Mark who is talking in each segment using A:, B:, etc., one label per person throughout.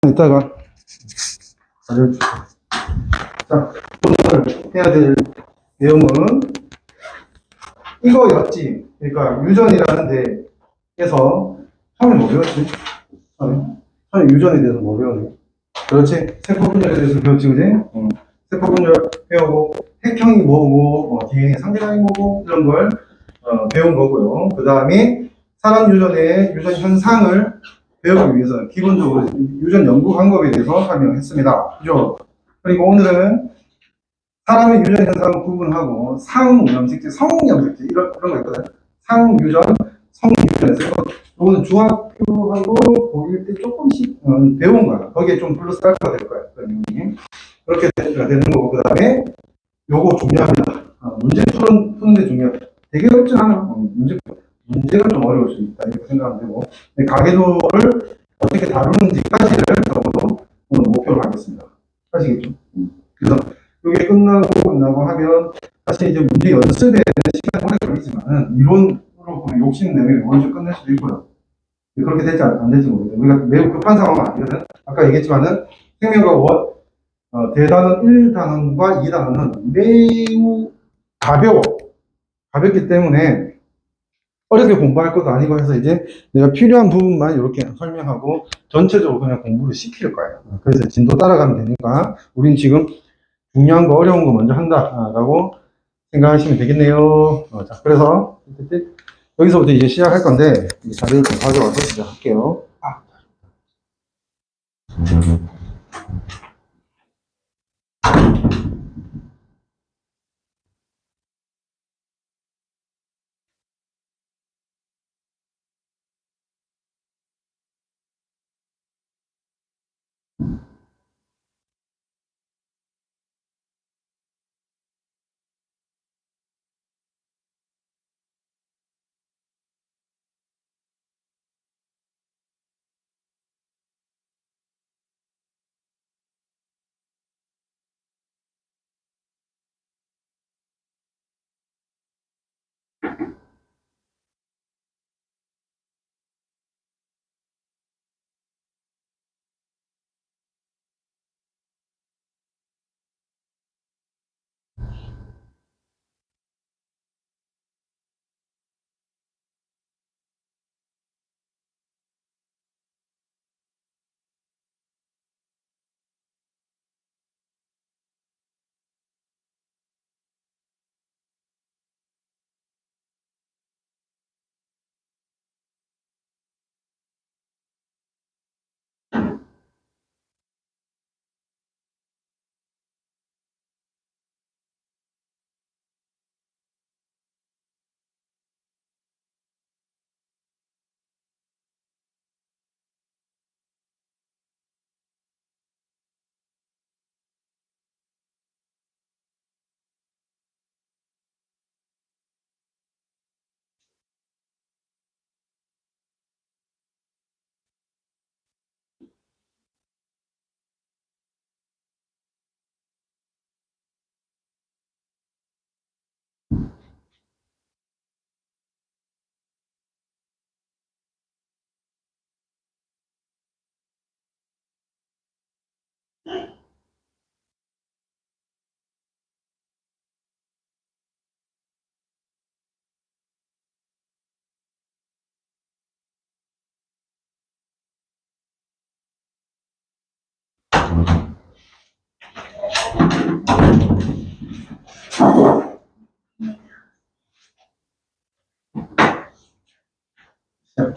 A: 이따가 알려줄게. 자, 오늘 해야 될 내용은 이거였지. 그러니까 유전이라는 데에서 처음에 뭐 배웠지? 처음에 유전에 대해서 뭐 배웠니? 그렇지. 세포 분열에 대해서 배웠지, 그지? 세포 분열 배우고 핵형이 뭐고 DNA 상대방이 뭐고 이런 걸 배운 거고요. 그 다음에 사람 유전의 유전 현상을 배우기 위해서 기본적으로 유전 연구 방법에 대해서 설명했습니다. 그죠? 그리고 오늘은 사람의 유전 현상을 구분하고 상염색체, 성염색체 이런 거 있거든. 상유전, 성유전에서 이거는 중학교하고 고1 때 조금씩 배운 거야. 거기에 좀 플러스 알파가 될 거야. 그렇게 되는 거고 그 다음에 요거 중요합니다. 문제 푸는데 중요해. 되게 어렵지 않아. 문제가 좀 어려울 수 있다 이렇게 생각하면 되고 가계도를 어떻게 다루는지까지를 적어도 오늘 목표로 하겠습니다. 아시겠죠? 그래서 이게 끝나고 하면 사실 이제 문제 연습에 시간이 오래 걸리지만 이론으로 보면 욕심내면 먼저 끝낼 수도 있고요. 그렇게 될지 안 될지 모르겠어요. 우리가 매우 급한 상황은 아니거든. 아까 얘기했지만은 생명과 대단원 1단원과 2단원은 매우 가볍기 때문에 어렵게 공부할 것도 아니고 해서 이제 내가 필요한 부분만 이렇게 설명하고 전체적으로 그냥 공부를 시킬 거예요. 그래서 진도 따라가면 되니까 우린 지금 중요한 거 어려운 거 먼저 한다라고 생각하시면 되겠네요. 자, 그래서 여기서부터 이제 시작할 건데 자료를 좀 가져와서 시작할게요.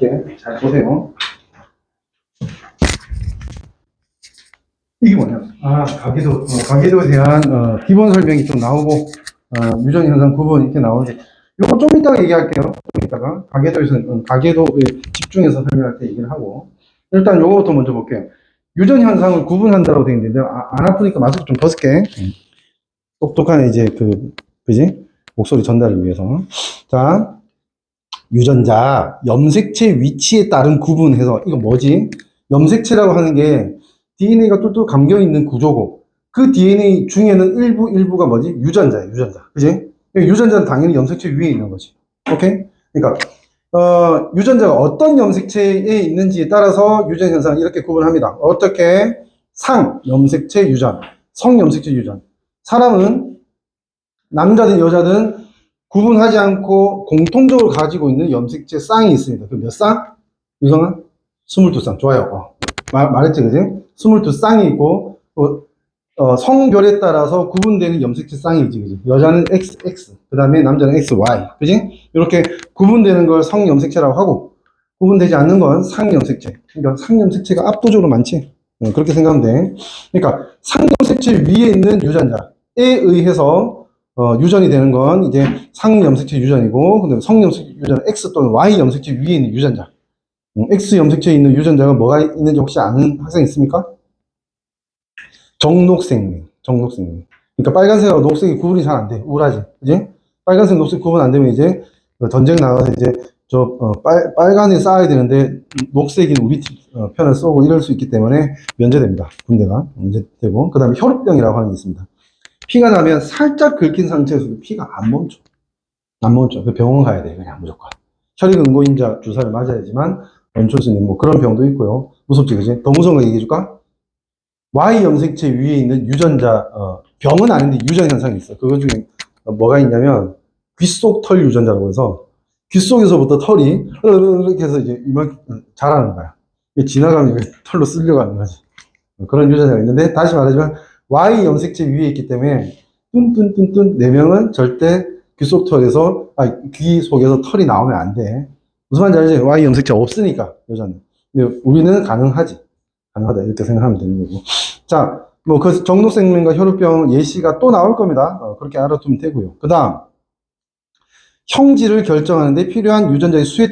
A: 이렇게 잘 보세요. 이게 뭐냐? 가계도에 대한 기본 설명이 좀 나오고 유전 현상 구분 이렇게 나오는데 이거 좀 이따가 얘기할게요. 좀 이따가 가계도에 집중해서 설명할 때 얘기를 하고 일단 요거부터 먼저 볼게요. 유전 현상을 구분한다고 되어 있는데 안 아프니까 마스크 좀 벗을게. 똑똑한 이제 그지? 목소리 전달을 위해서. 자, 유전자 염색체 위치에 따른 구분해서 이거 뭐지? 염색체라고 하는 게 DNA가 똘똘 감겨 있는 구조고 그 DNA 중에는 일부가 뭐지? 유전자야, 유전자. 그지? 유전자는 당연히 염색체 위에 있는 거지. 오케이? 그러니까 유전자가 어떤 염색체에 있는지에 따라서 유전 현상을 이렇게 구분합니다. 어떻게? 상 염색체 유전, 성 염색체 유전. 사람은 남자든 여자든 구분하지 않고 공통적으로 가지고 있는 염색체 쌍이 있습니다. 그 몇 쌍? 유성아? 22쌍. 좋아요. 말했지, 그지? 22쌍이 있고, 성별에 따라서 구분되는 염색체 쌍이지, 그지? 여자는 XX, 그 다음에 남자는 XY, 그지? 이렇게 구분되는 걸 성염색체라고 하고, 구분되지 않는 건 상염색체. 그러니까 상염색체가 압도적으로 많지. 그렇게 생각하면 돼. 그러니까 상염색체 위에 있는 유전자에 의해서 유전이 되는 건 이제 상염색체 유전이고, 근데 성염색체 유전은 X 또는 Y 염색체 위에 있는 유전자. X 염색체에 있는 유전자가 뭐가 있는지 혹시 아는 학생 있습니까? 정록생명. 그러니까 빨간색하고 녹색이 구분이 잘 안 돼. 우울하지. 그지? 빨간색, 녹색 구분 안 되면 이제 전쟁 나가서 이제 빨간에 쌓아야 되는데 녹색인 우리 편을 쏘고 이럴 수 있기 때문에 면제됩니다. 군대가. 면제되고. 그 다음에 혈우병이라고 하는 게 있습니다. 피가 나면 살짝 긁힌 상태에서도 피가 안 멈춰. 그 병원 가야 돼. 그냥 무조건. 혈액응고인자 주사를 맞아야지만 멈출 수 있는 뭐 그런 병도 있고요. 무섭지, 그지? 더 무서운 거 얘기해줄까? Y 염색체 위에 있는 유전자, 병은 아닌데 유전 현상이 있어. 그거 중에 뭐가 있냐면, 귓속 털 유전자라고 해서, 귓속에서부터 털이, 이렇게 해서 이제 이만큼 자라는 거야. 지나가면 털로 쓸려가는 거지. 그런 유전자가 있는데, 다시 말하지만, Y 염색체 위에 있기 때문에, 뚠뚠뚠뚠, 4명은 절대 귓속 털에서, 귀 속에서 털이 나오면 안 돼. 무슨 말인지 알지? Y 염색체 없으니까, 여자는. 근데 우리는 가능하지. 가능하다. 이렇게 생각하면 되는 거고. 자, 뭐, 그 정록생명과 혈우병 예시가 또 나올 겁니다. 그렇게 알아두면 되고요. 그 다음, 형질을 결정하는데 필요한 유전자의 수에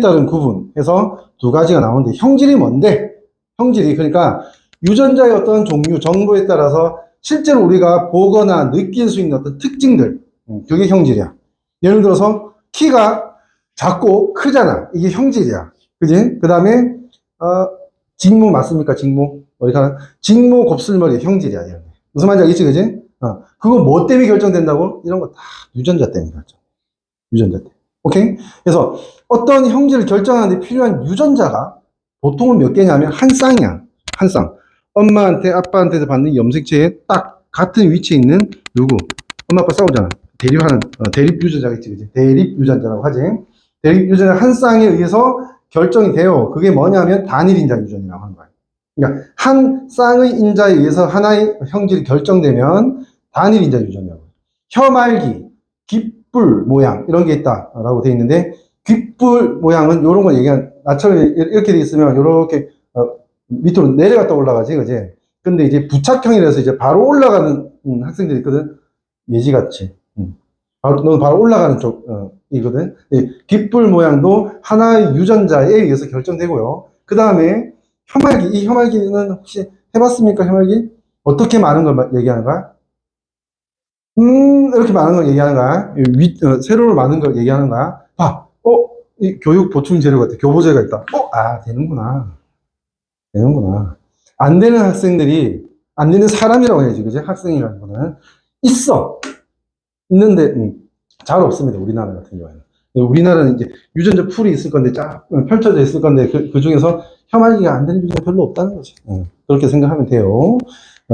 A: 따른 구분해서 두 가지가 나오는데, 형질이 뭔데? 형질이, 그러니까, 유전자의 어떤 종류, 정보에 따라서 실제로 우리가 보거나 느낄 수 있는 어떤 특징들, 그게 형질이야. 예를 들어서, 키가 작고 크잖아. 이게 형질이야. 그지? 그 다음에, 직모 맞습니까? 직모. 머리카락. 직모 곱슬머리 형질이야. 이런 게. 무슨 말인지 알겠지? 그지? 그거 뭐 때문에 결정된다고? 이런 거 다 유전자 때문에 결정. 유전자 때문에. 오케이? 그래서 어떤 형질을 결정하는데 필요한 유전자가 보통은 몇 개냐면 한 쌍이야. 한 쌍. 엄마한테, 아빠한테서 받는 염색체에 딱 같은 위치에 있는 누구? 엄마, 아빠 싸우잖아. 대립하는, 대립 유전자가 있지. 그지? 대립 유전자라고 하지. 대립 유전자 한 쌍에 의해서 결정이 돼요. 그게 뭐냐면 단일 인자 유전이라고 하는 거예요. 그러니까 한 쌍의 인자에 의해서 하나의 형질이 결정되면 단일 인자 유전이라고 해요. 혀말기, 귓불 모양 이런 게 있다라고 되어 있는데 귓불 모양은 이런 걸 얘기한 나처럼 이렇게 돼 있으면 이렇게 밑으로 내려갔다 올라가지, 그지? 근데 이제 부착형이라서 이제 바로 올라가는 학생들이 있거든. 예지같이. 넌 바로 올라가는 쪽이거든. 귓불 모양도 하나의 유전자에 의해서 결정되고요. 그 다음에 혀말기, 이 혀말기는 혹시 해봤습니까? 혀말기? 어떻게 많은 걸 얘기하는 거야? 이렇게 많은 걸 얘기하는 거야. 세로로 많은 걸 얘기하는 거야. 봐, 이 교육 보충 재료 같아. 교보제가 있다. 되는구나. 안 되는 학생들이, 안 되는 사람이라고 해야지, 그지? 학생이라는 거는. 있는데, 잘 없습니다. 우리나라 같은 경우에는. 우리나라는 이제 유전자 풀이 있을 건데, 쫙 펼쳐져 있을 건데, 그 중에서 혀말기가 안 되는 유전자 별로 없다는 거지. 그렇게 생각하면 돼요.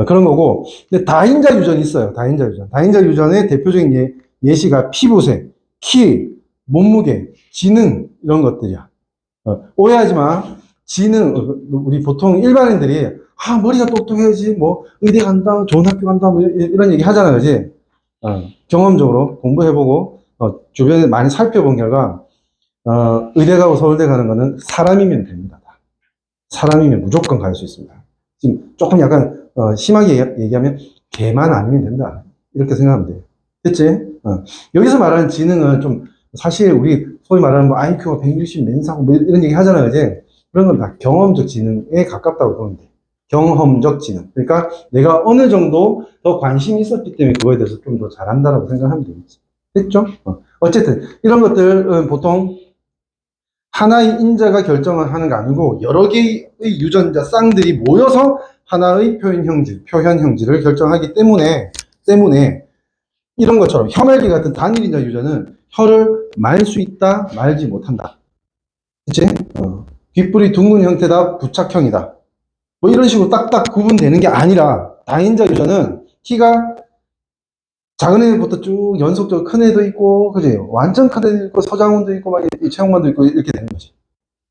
A: 그런 거고. 근데 다인자 유전이 있어요. 다인자 유전. 다인자 유전의 대표적인 예시가 피부색, 키, 몸무게, 지능, 이런 것들이야. 오해하지 마. 지능, 우리 보통 일반인들이, 머리가 똑똑해야지, 뭐, 의대 간다, 좋은 학교 간다, 뭐, 이런 얘기 하잖아, 그지? 경험적으로 공부해보고, 주변에 많이 살펴본 결과, 의대 가고 서울대 가는 거는 사람이면 됩니다. 사람이면 무조건 갈 수 있습니다. 지금 조금 약간, 심하게 얘기하면, 개만 아니면 된다. 이렇게 생각하면 돼. 됐지? 여기서 말하는 지능은 좀, 사실 우리 소위 말하는 뭐 IQ가 160 맨사고 뭐 이런 얘기 하잖아요, 그지? 그런 건 다 경험적 지능에 가깝다고 보면 돼. 경험적 지능. 그러니까 내가 어느 정도 더 관심이 있었기 때문에 그거에 대해서 좀 더 잘한다라고 생각하면 되겠지. 됐죠? 어쨌든 이런 것들은 보통 하나의 인자가 결정을 하는 게 아니고 여러 개의 유전자 쌍들이 모여서 하나의 표현 형질을 결정하기 때문에 이런 것처럼 혀말기 같은 단일 인자 유전은 혀를 말 수 있다, 말지 못한다. 그치? 귓불이 둥근 형태다, 부착형이다. 뭐 이런 식으로 딱딱 구분되는 게 아니라 다인자 유전은 키가 작은 애부터 쭉 연속적으로 큰 애도 있고, 그지? 완전 큰 애도 있고, 서장훈도 있고, 막 최영만도 있고, 이렇게 되는 거지.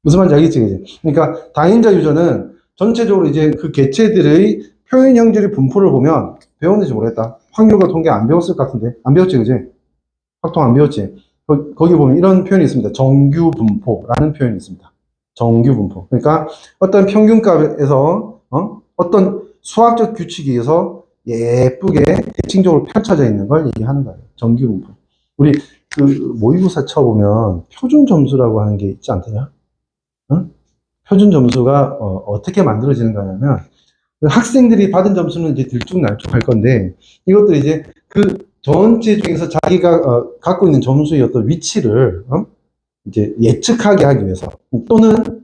A: 무슨 말인지 알겠지, 그지? 그러니까 다인자 유전은 전체적으로 이제 그 개체들의 표현 형질의 분포를 보면 배웠는지 모르겠다. 확률과 통계 안 배웠을 것 같은데. 안 배웠지, 그지? 확통 안 배웠지? 거기 보면 이런 표현이 있습니다. 정규 분포라는 표현이 있습니다. 정규 분포. 그러니까 어떤 평균값에서, 어떤 수학적 규칙에 의해서 예쁘게 대칭적으로 펼쳐져 있는 걸 얘기하는 거예요. 정규 분포. 우리 그 모의고사 쳐보면 표준 점수라고 하는 게 있지 않더냐? 표준 점수가 어떻게 만들어지는가 하면 학생들이 받은 점수는 이제 들쭉날쭉할 건데 이것들이 이제 그 전체 중에서 자기가 갖고 있는 점수의 어떤 위치를 이제 예측하게 하기 위해서 또는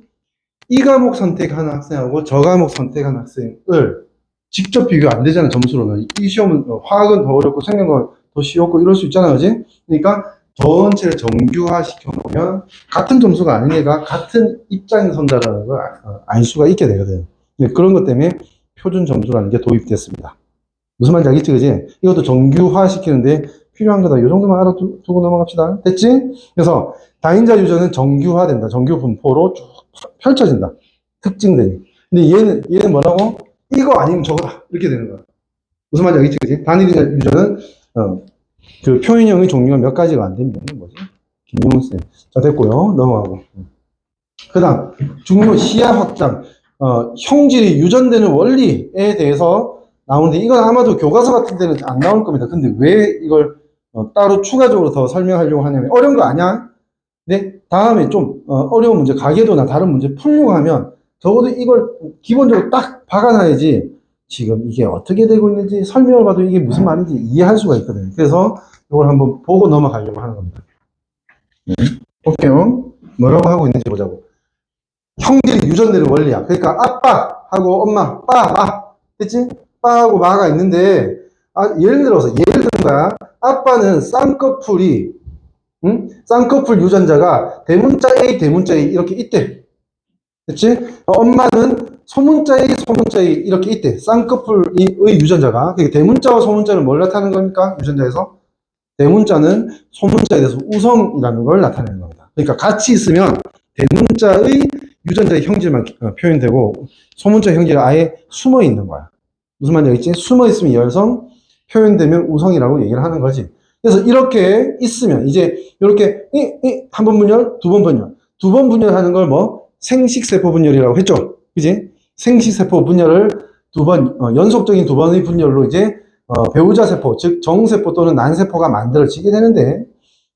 A: 이 과목 선택하는 학생하고 저 과목 선택하는 학생을 직접 비교 안 되잖아. 점수로는 이 시험은 화학은 더 어렵고 생명은 더 쉬웠고 이럴 수 있잖아, 그지? 그러니까 전체를 정규화 시켜놓으면 같은 점수가 아닌 애가 같은 입장에 선다라는 걸 알 수가 있게 되거든. 그런 것 때문에 표준 점수라는 게 도입됐습니다. 무슨 말인지 알겠지, 그지? 이것도 정규화 시키는데 필요한 거다. 이 정도만 알아두고 넘어갑시다. 됐지? 그래서 다인자 유전은 정규화된다. 정규 분포로 쭉 펼쳐진다. 특징들이. 근데 얘는 뭐라고? 이거 아니면 저거다. 이렇게 되는 거야. 무슨 말인지 알겠지, 그지? 단일 유전은 그 표현형의 종류가 몇 가지가 안 됩니다. 뭐지? 김용훈 쌤. 자, 됐고요. 넘어가고. 그 다음, 중요 시야 확장. 형질이 유전되는 원리에 대해서 나오는데, 이건 아마도 교과서 같은 데는 안 나올 겁니다. 근데 왜 이걸 따로 추가적으로 더 설명하려고 하냐면, 어려운 거 아니야? 근데 다음에 좀 어려운 문제, 가계도나 다른 문제 풀려고 하면, 적어도 이걸 기본적으로 딱 박아놔야지, 지금 이게 어떻게 되고 있는지 설명을 봐도 이게 무슨 말인지 이해할 수가 있거든요. 그래서 이걸 한번 보고 넘어가려고 하는 겁니다. 볼게요. 뭐라고 하고 있는지 보자고. 형질이 유전되는 원리야. 그러니까 아빠하고 엄마, 빠, 됐지? 빠하고 마가 있는데 예를 들어서 예를 든 거야. 아빠는 쌍꺼풀이 쌍꺼풀 유전자가 대문자 A, 대문자 A 이렇게 있대. 됐지? 엄마는 소문자 A 이렇게 있대. 쌍꺼풀의 유전자가. 그러니까 대문자와 소문자는 뭘 나타내는 겁니까? 유전자에서? 대문자는 소문자에 대해서 우성이라는 걸 나타내는 겁니다. 그러니까 같이 있으면 대문자의 유전자의 형질만 표현되고 소문자 형질이 아예 숨어 있는 거야. 무슨 말인지 알겠지? 숨어 있으면 열성, 표현되면 우성이라고 얘기를 하는 거지. 그래서 이렇게 있으면 이제 이렇게 한 번 분열, 두 번 분열, 두 번 분열하는 걸 뭐 생식세포 분열이라고 했죠. 그지? 생식세포 분열을 두 번, 연속적인 두 번의 분열로 이제 배우자 세포, 즉 정세포 또는 난세포가 만들어지게 되는데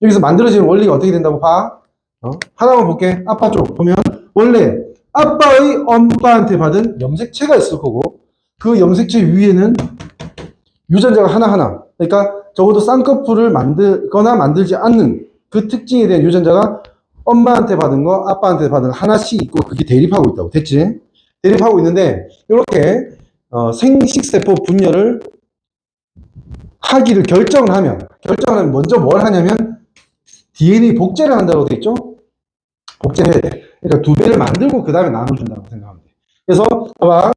A: 여기서 만들어지는 원리가 어떻게 된다고 봐? 하나만 볼게. 아빠 쪽 보면 원래 아빠의 엄마한테 받은 염색체가 있을 거고 그 염색체 위에는 유전자가 하나하나, 그러니까 적어도 쌍꺼풀을 만들거나 만들지 않는 그 특징에 대한 유전자가 엄마한테 받은 거, 아빠한테 받은 거 하나씩 있고 그게 대립하고 있다고. 됐지? 대립하고 있는데 이렇게 생식세포 분열을 하기를 결정을 하면 먼저 뭘 하냐면 DNA 복제를 한다고 돼 있죠? 복제를 해야 돼. 그러니까 두 배를 만들고 그 다음에 나눠준다고 생각하면 돼. 그래서 봐봐,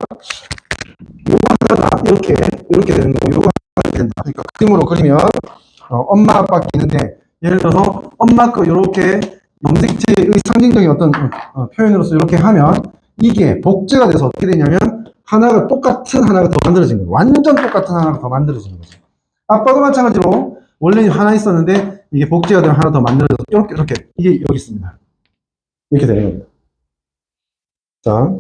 A: 요거 하나 이렇게 되는 거고 요거 하나 된다. 그러니까 그림으로 그리면 엄마 아빠가 있는데 예를 들어서 엄마 거 이렇게 염색체의 상징적인 어떤 표현으로서 이렇게 하면 이게 복제가 돼서 어떻게 되냐면 하나가 똑같은 하나가 더 만들어진 거예요. 완전 똑같은 하나가 더 만들어지는 거죠. 아빠도 마찬가지로 원래 하나 있었는데 이게 복제가 되면 하나 더 만들어져서 이렇게 이게 여기 있습니다. 이렇게 되는 겁니다. 자,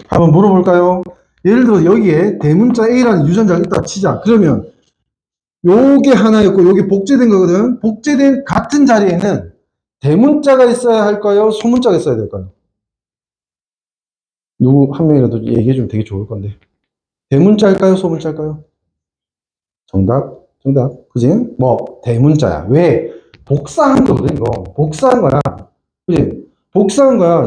A: 한번 물어볼까요? 예를 들어 여기에 대문자 A라는 유전자가 있다고 치자. 그러면 요게 하나였고 요게 복제된 거거든. 복제된 같은 자리에는 대문자가 있어야 할까요? 소문자가 있어야 될까요? 누구 한 명이라도 얘기해주면 되게 좋을 건데. 대문자일까요? 소문자일까요? 정답. 그지? 뭐, 대문자야. 왜? 복사한 거거든, 이거. 복사한 거야. 그지? 복사한 거야.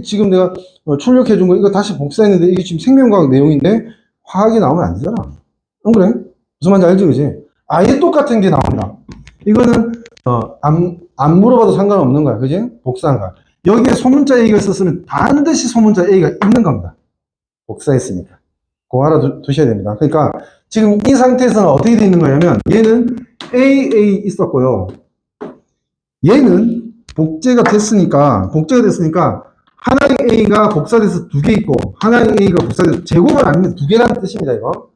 A: 지금 내가 출력해준 거, 이거 다시 복사했는데, 이게 지금 생명과학 내용인데, 화학이 나오면 안 되잖아. 안 그래? 무슨 말인지 알지, 그지? 아예 똑같은 게 나옵니다. 이거는 안 물어봐도 상관없는 거야. 그지? 복사한 거야. 여기에 소문자 A가 있었으면 반드시 소문자 A가 있는 겁니다. 복사했으니까. 그거 알아두셔야 됩니다. 그러니까 지금 이 상태에서는 어떻게 되어 있는 거냐면 얘는 AA 있었고요. 얘는 복제가 됐으니까 하나의 A가 복사돼서 두 개 있고 하나의 A가 복사돼서 제곱은 아닙니다. 두 개라는 뜻입니다. 이거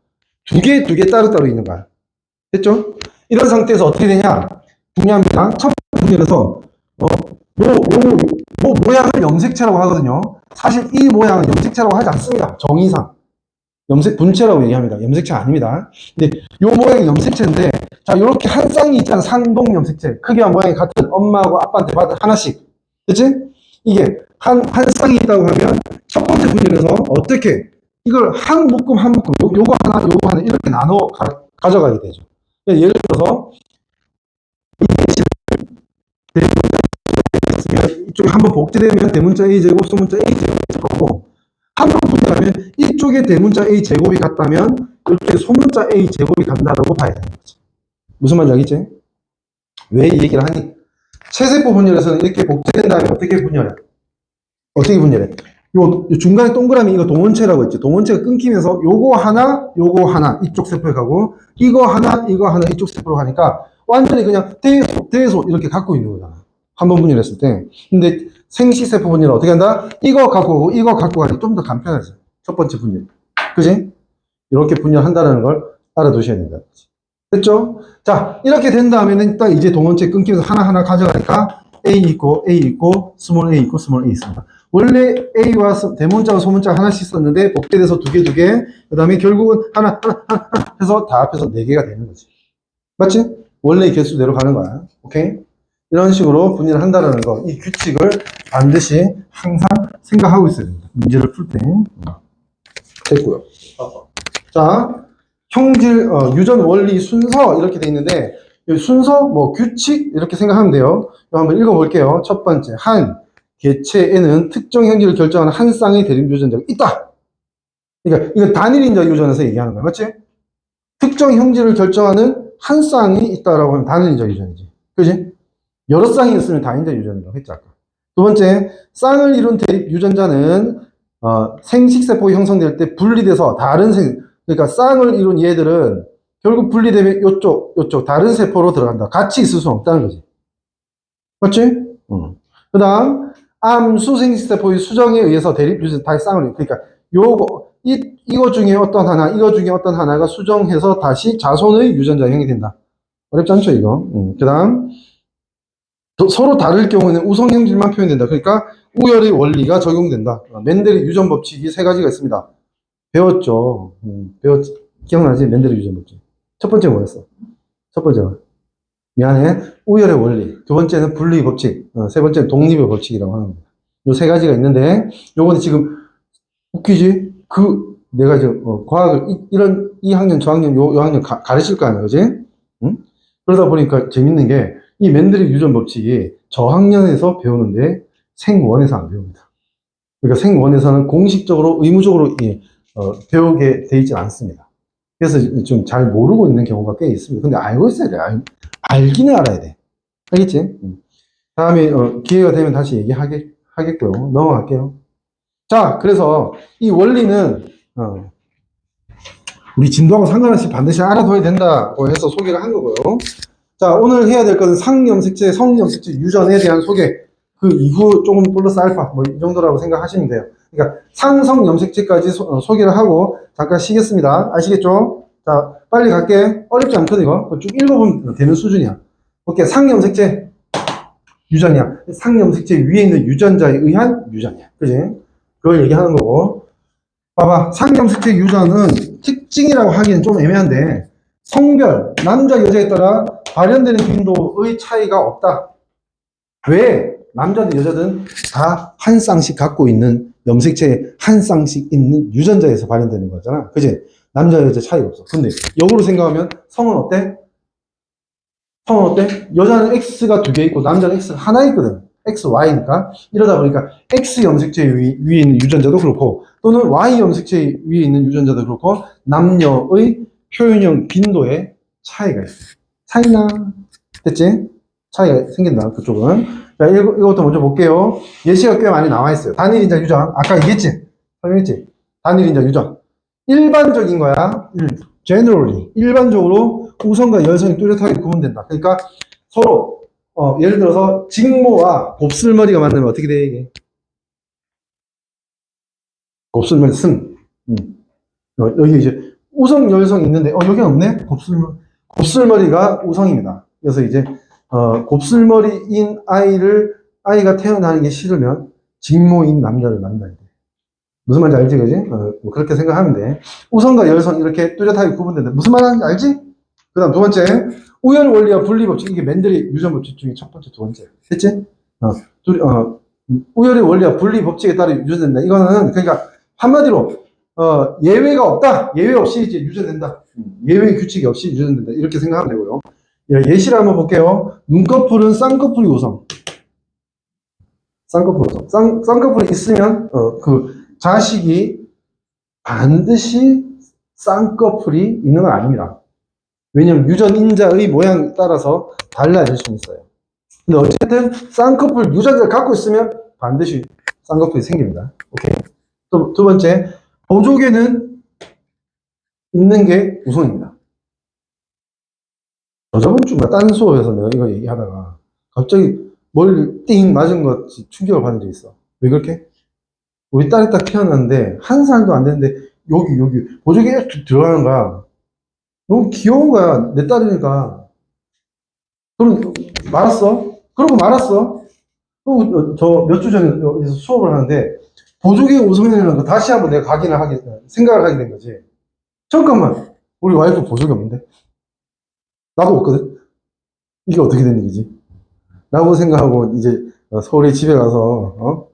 A: 두 개 따로따로 있는 거야. 됐죠? 이런 상태에서 어떻게 되냐? 중요합니다. 첫 번째 분열에서 요 모양을 염색체라고 하거든요. 사실 이 모양은 염색체라고 하지 않습니다. 정의상. 분체라고 얘기합니다. 염색체 아닙니다. 근데 요 모양이 염색체인데, 자, 요렇게 한 쌍이 있잖아. 상동 염색체. 크기와 모양이 같은 엄마하고 아빠한테 받은 하나씩. 그치? 이게 한 쌍이 있다고 하면 첫 번째 분열에서 어떻게 이걸 한 묶음 요거 하나 이렇게 나눠 가져가게 되죠. 예를 들어서 이쪽에 한번 복제되면 대문자 A제곱, 소문자 A제곱이고 한번 분열하면 이쪽에 대문자 A제곱이 같다면 이쪽에 소문자 A제곱이 간다라고 봐야 되는 거지. 무슨 말인지 알겠지? 왜 이 얘기를 하니? 체세포 분열에서는 이렇게 복제된 다음에 어떻게 분열해? 요 중간에 동그라미 이거 동원체라고 했지. 동원체가 끊기면서 요거 하나 이쪽 세포에 가고 이거 하나 이쪽 세포로 가니까 완전히 그냥 대소 이렇게 갖고 있는 거잖아. 한 번 분열했을 때. 근데 생시세포 분열은 어떻게 한다? 이거 갖고 가니 좀 더 간편하지. 첫 번째 분열. 그지? 이렇게 분열한다는 걸 알아두셔야 된다. 됐죠? 자, 이렇게 된 다음에는 딱 이제 동원체 끊기면서 하나하나 가져가니까 A 있고, 스몰 A 있습니다. 원래 A와 대문자와 소문자가 하나씩 썼는데 복제돼서 두 개, 그 다음에 결국은 하나 해서 다 합해서 네 개가 되는 거지. 맞지? 원래 개수대로 가는 거야. 오케이? 이런 식으로 분열을 한다는 거, 이 규칙을 반드시 항상 생각하고 있어야 됩니다. 문제를 풀 때. 됐고요. 자, 형질, 유전 원리 순서 이렇게 돼 있는데 순서, 규칙 이렇게 생각하면 돼요. 한번 읽어볼게요. 첫 번째, 한 개체에는 특정 형질을 결정하는 한 쌍의 대립 유전자가 있다. 그러니까 이건 단일인자 유전에서 얘기하는 거야. 맞지? 특정 형질을 결정하는 한 쌍이 있다라고 하면 단일인자 유전이지. 그지? 여러 쌍이 있으면 다인자 유전이라고 했죠, 아까. 두 번째, 쌍을 이룬 대립 유전자는 생식세포가 형성될 때 분리돼서 그러니까 쌍을 이룬 얘들은 결국 분리되면 요쪽 다른 세포로 들어간다. 같이 있을 수는 없다는 거지. 맞지? 그 다음, 암수 생식세포의 수정에 의해서 대립 유전 다시 쌍을 그러니까 이거 중에 어떤 하나가 수정해서 다시 자손의 유전자형이 된다. 어렵지 않죠, 이거? 그 다음, 서로 다를 경우에는 우성형질만 표현된다. 그러니까 우열의 원리가 적용된다. 멘델의 유전 법칙이 세 가지가 있습니다. 배웠죠. 기억나지? 멘델의 유전 법칙. 첫 번째 뭐였어? 첫 번째가 미안해. 우열의 원리. 두 번째는 분리의 법칙. 세 번째는 독립의 법칙이라고 하는 겁니다. 요 세 가지가 있는데 요거는 지금 웃기지? 내가 이제 과학을 이런 2학년, 저학년, 요 학년 가르칠 거 아니야, 그지? 응? 그러다 보니까 재밌는 게 이 맨델의 유전 법칙이 저학년에서 배우는데 생원에서 안 배웁니다. 그러니까 생원에서는 공식적으로 의무적으로 배우게 돼 있지 않습니다. 그래서 좀 잘 모르고 있는 경우가 꽤 있습니다. 근데 알고 있어야 돼. 알기는 알아야 돼. 알겠지? 다음에 기회가 되면 다시 얘기하겠고요. 넘어갈게요. 자, 그래서 이 원리는 우리 진도하고 상관없이 반드시 알아둬야 된다고 해서 소개를 한 거고요. 자, 오늘 해야 될 것은 상염색체, 성염색체 유전에 대한 소개. 그 이후 조금 플러스 알파 이 정도라고 생각하시면 돼요. 그러니까 상성염색체까지 소개를 하고 잠깐 쉬겠습니다. 아시겠죠? 자, 빨리 갈게. 어렵지 않거든 이거. 쭉 읽어보면 되는 수준이야. 오케이, 상염색체 유전이야. 상염색체 위에 있는 유전자에 의한 유전이야. 그지? 그걸 얘기하는 거고. 봐봐, 상염색체 유전은 특징이라고 하기는 좀 애매한데 성별, 남자, 여자에 따라 발현되는 빈도의 차이가 없다. 왜? 남자든 여자든 다 한 쌍씩 갖고 있는 염색체에 한 쌍씩 있는 유전자에서 발현되는 거잖아. 그지? 남자, 여자 차이가 없어. 근데 역으로 생각하면 성은 어때? 여자는 X가 두 개 있고 남자는 X가 하나 있거든. X, Y니까. 이러다 보니까 X 염색체 위에 있는 유전자도 그렇고 또는 Y 염색체 위에 있는 유전자도 그렇고 남녀의 표현형 빈도에 차이가 있어. 차이나. 됐지? 차이가 생긴다, 그쪽은. 자, 이것도 먼저 볼게요. 예시가 꽤 많이 나와 있어요. 단일인자 유전. 아까 얘기했지? 설명했지? 단일인자 유전. 일반적인 거야. generally. 일반적으로 우성과 열성이 뚜렷하게 구분된다. 그러니까 서로, 예를 들어서 직모와 곱슬머리가 만나면 어떻게 돼, 이게? 곱슬머리 승. 여기 이제 우성, 열성이 있는데, 여기 없네? 곱슬머리가 우성입니다. 그래서 이제, 곱슬머리인 아이가 태어나는 게 싫으면 직모인 남자를 만나야 돼. 무슨 말인지 알지, 그지? 뭐 그렇게 생각하면 돼. 우성과 열성 이렇게 뚜렷하게 구분된다. 무슨 말 하는지 알지? 그 다음 두 번째, 우열 원리와 분리 법칙. 이게 맨델의 유전 법칙 중에 첫 번째, 두 번째. 됐지? 우열의 원리와 분리 법칙에 따라 유전된다. 이거는, 그러니까, 한마디로, 예외가 없다. 예외 없이 이제 유전된다. 예외 규칙이 없이 유전된다. 이렇게 생각하면 되고요. 예시를 한번 볼게요. 눈꺼풀은 쌍꺼풀이 우성. 쌍꺼풀 우성. 쌍꺼풀이 있으면, 자식이 반드시 쌍꺼풀이 있는 건 아닙니다. 왜냐면 유전인자의 모양에 따라서 달라질 수 있어요. 근데 어쨌든 쌍꺼풀 유전자를 갖고 있으면 반드시 쌍꺼풀이 생깁니다. 오케이. 또 두 번째, 보조개는 있는 게 우선입니다. 저번 주인가 딴 수업에서 내가 이거 얘기하다가 갑자기 머리를 띵 맞은 것 충격을 받은 적이 있어. 왜 그렇게? 우리 딸이 딱 태어났는데 1살도 안 됐는데 여기 보조개가 들어가는 거야. 너무 귀여운 거야. 내 딸이니까. 그럼 말았어. 그러고 말았어. 또 저 몇 주 전에 여기서 수업을 하는데 보조개 우선이라는 거 다시 한번 내가 생각을 하게 된 거지. 잠깐만. 우리 와이프 보조개 없는데? 나도 없거든? 이게 어떻게 된 일이지? 라고 생각하고 이제 서울에 집에 가서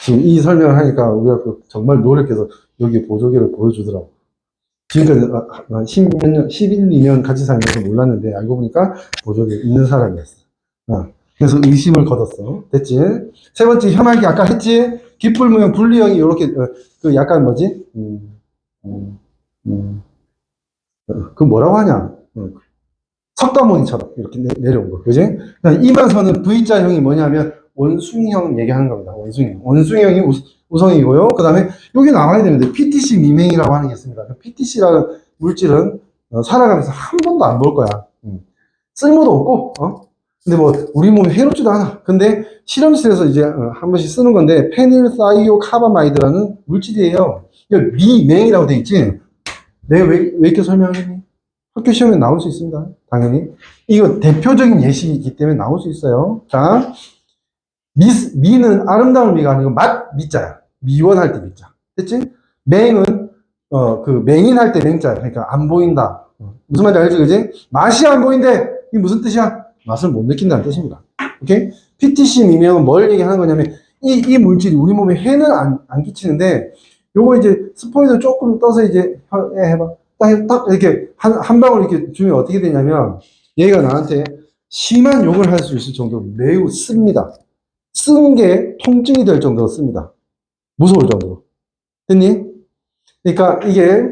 A: 지금 이 설명을 하니까 우리가 정말 노력해서 여기 보조개를 보여주더라고. 지금까지 한 11, 2년 같이 살면서 몰랐는데 알고 보니까 보조개 있는 사람이었어. 그래서 의심을 거뒀어. 됐지? 세 번째, 혐알기 아까 했지? 깃불무형 분리형이 이렇게 약간 뭐지? 그 뭐라고 하냐? 석가모니처럼 이렇게 내려온 거. 그지? 이만서는 V자형이 뭐냐면 원숭이형 얘기하는 겁니다. 원숭이형이 우성이고요. 그 다음에 여기 나와야 되는데 PTC 미맹이라고 하는 게 있습니다. PTC라는 물질은 살아가면서 한 번도 안 볼 거야. 쓸모도 없고, 근데 뭐 우리 몸에 해롭지도 않아. 근데 실험실에서 이제 한 번씩 쓰는 건데 페닐사이오카바마이드라는 물질이에요. 이거 미맹이라고 돼 있지. 내가 왜 이렇게 설명하겠니? 학교 시험에 나올 수 있습니다. 당연히. 이거 대표적인 예시이기 때문에 나올 수 있어요. 자, 미는 아름다운 미가 아니고 미자야. 미원할 때 미자. 됐지? 맹은, 맹인할 때 맹자야. 그러니까 안 보인다. 무슨 말인지 알지, 그지? 맛이 안 보인대. 이게 무슨 뜻이야? 맛을 못 느낀다는 뜻입니다. 오케이? PTC 미명은 뭘 얘기하는 거냐면, 이 물질이 우리 몸에 해는 안 끼치는데, 요거 이제 스포이드 조금 떠서 이제, 해봐. 딱 이렇게 한 방울 이렇게 주면 어떻게 되냐면, 얘가 나한테 심한 욕을 할 수 있을 정도로 매우 씁니다. 쓴 게 통증이 될 정도로 씁니다. 무서울 정도로. 됐니? 그러니까 이게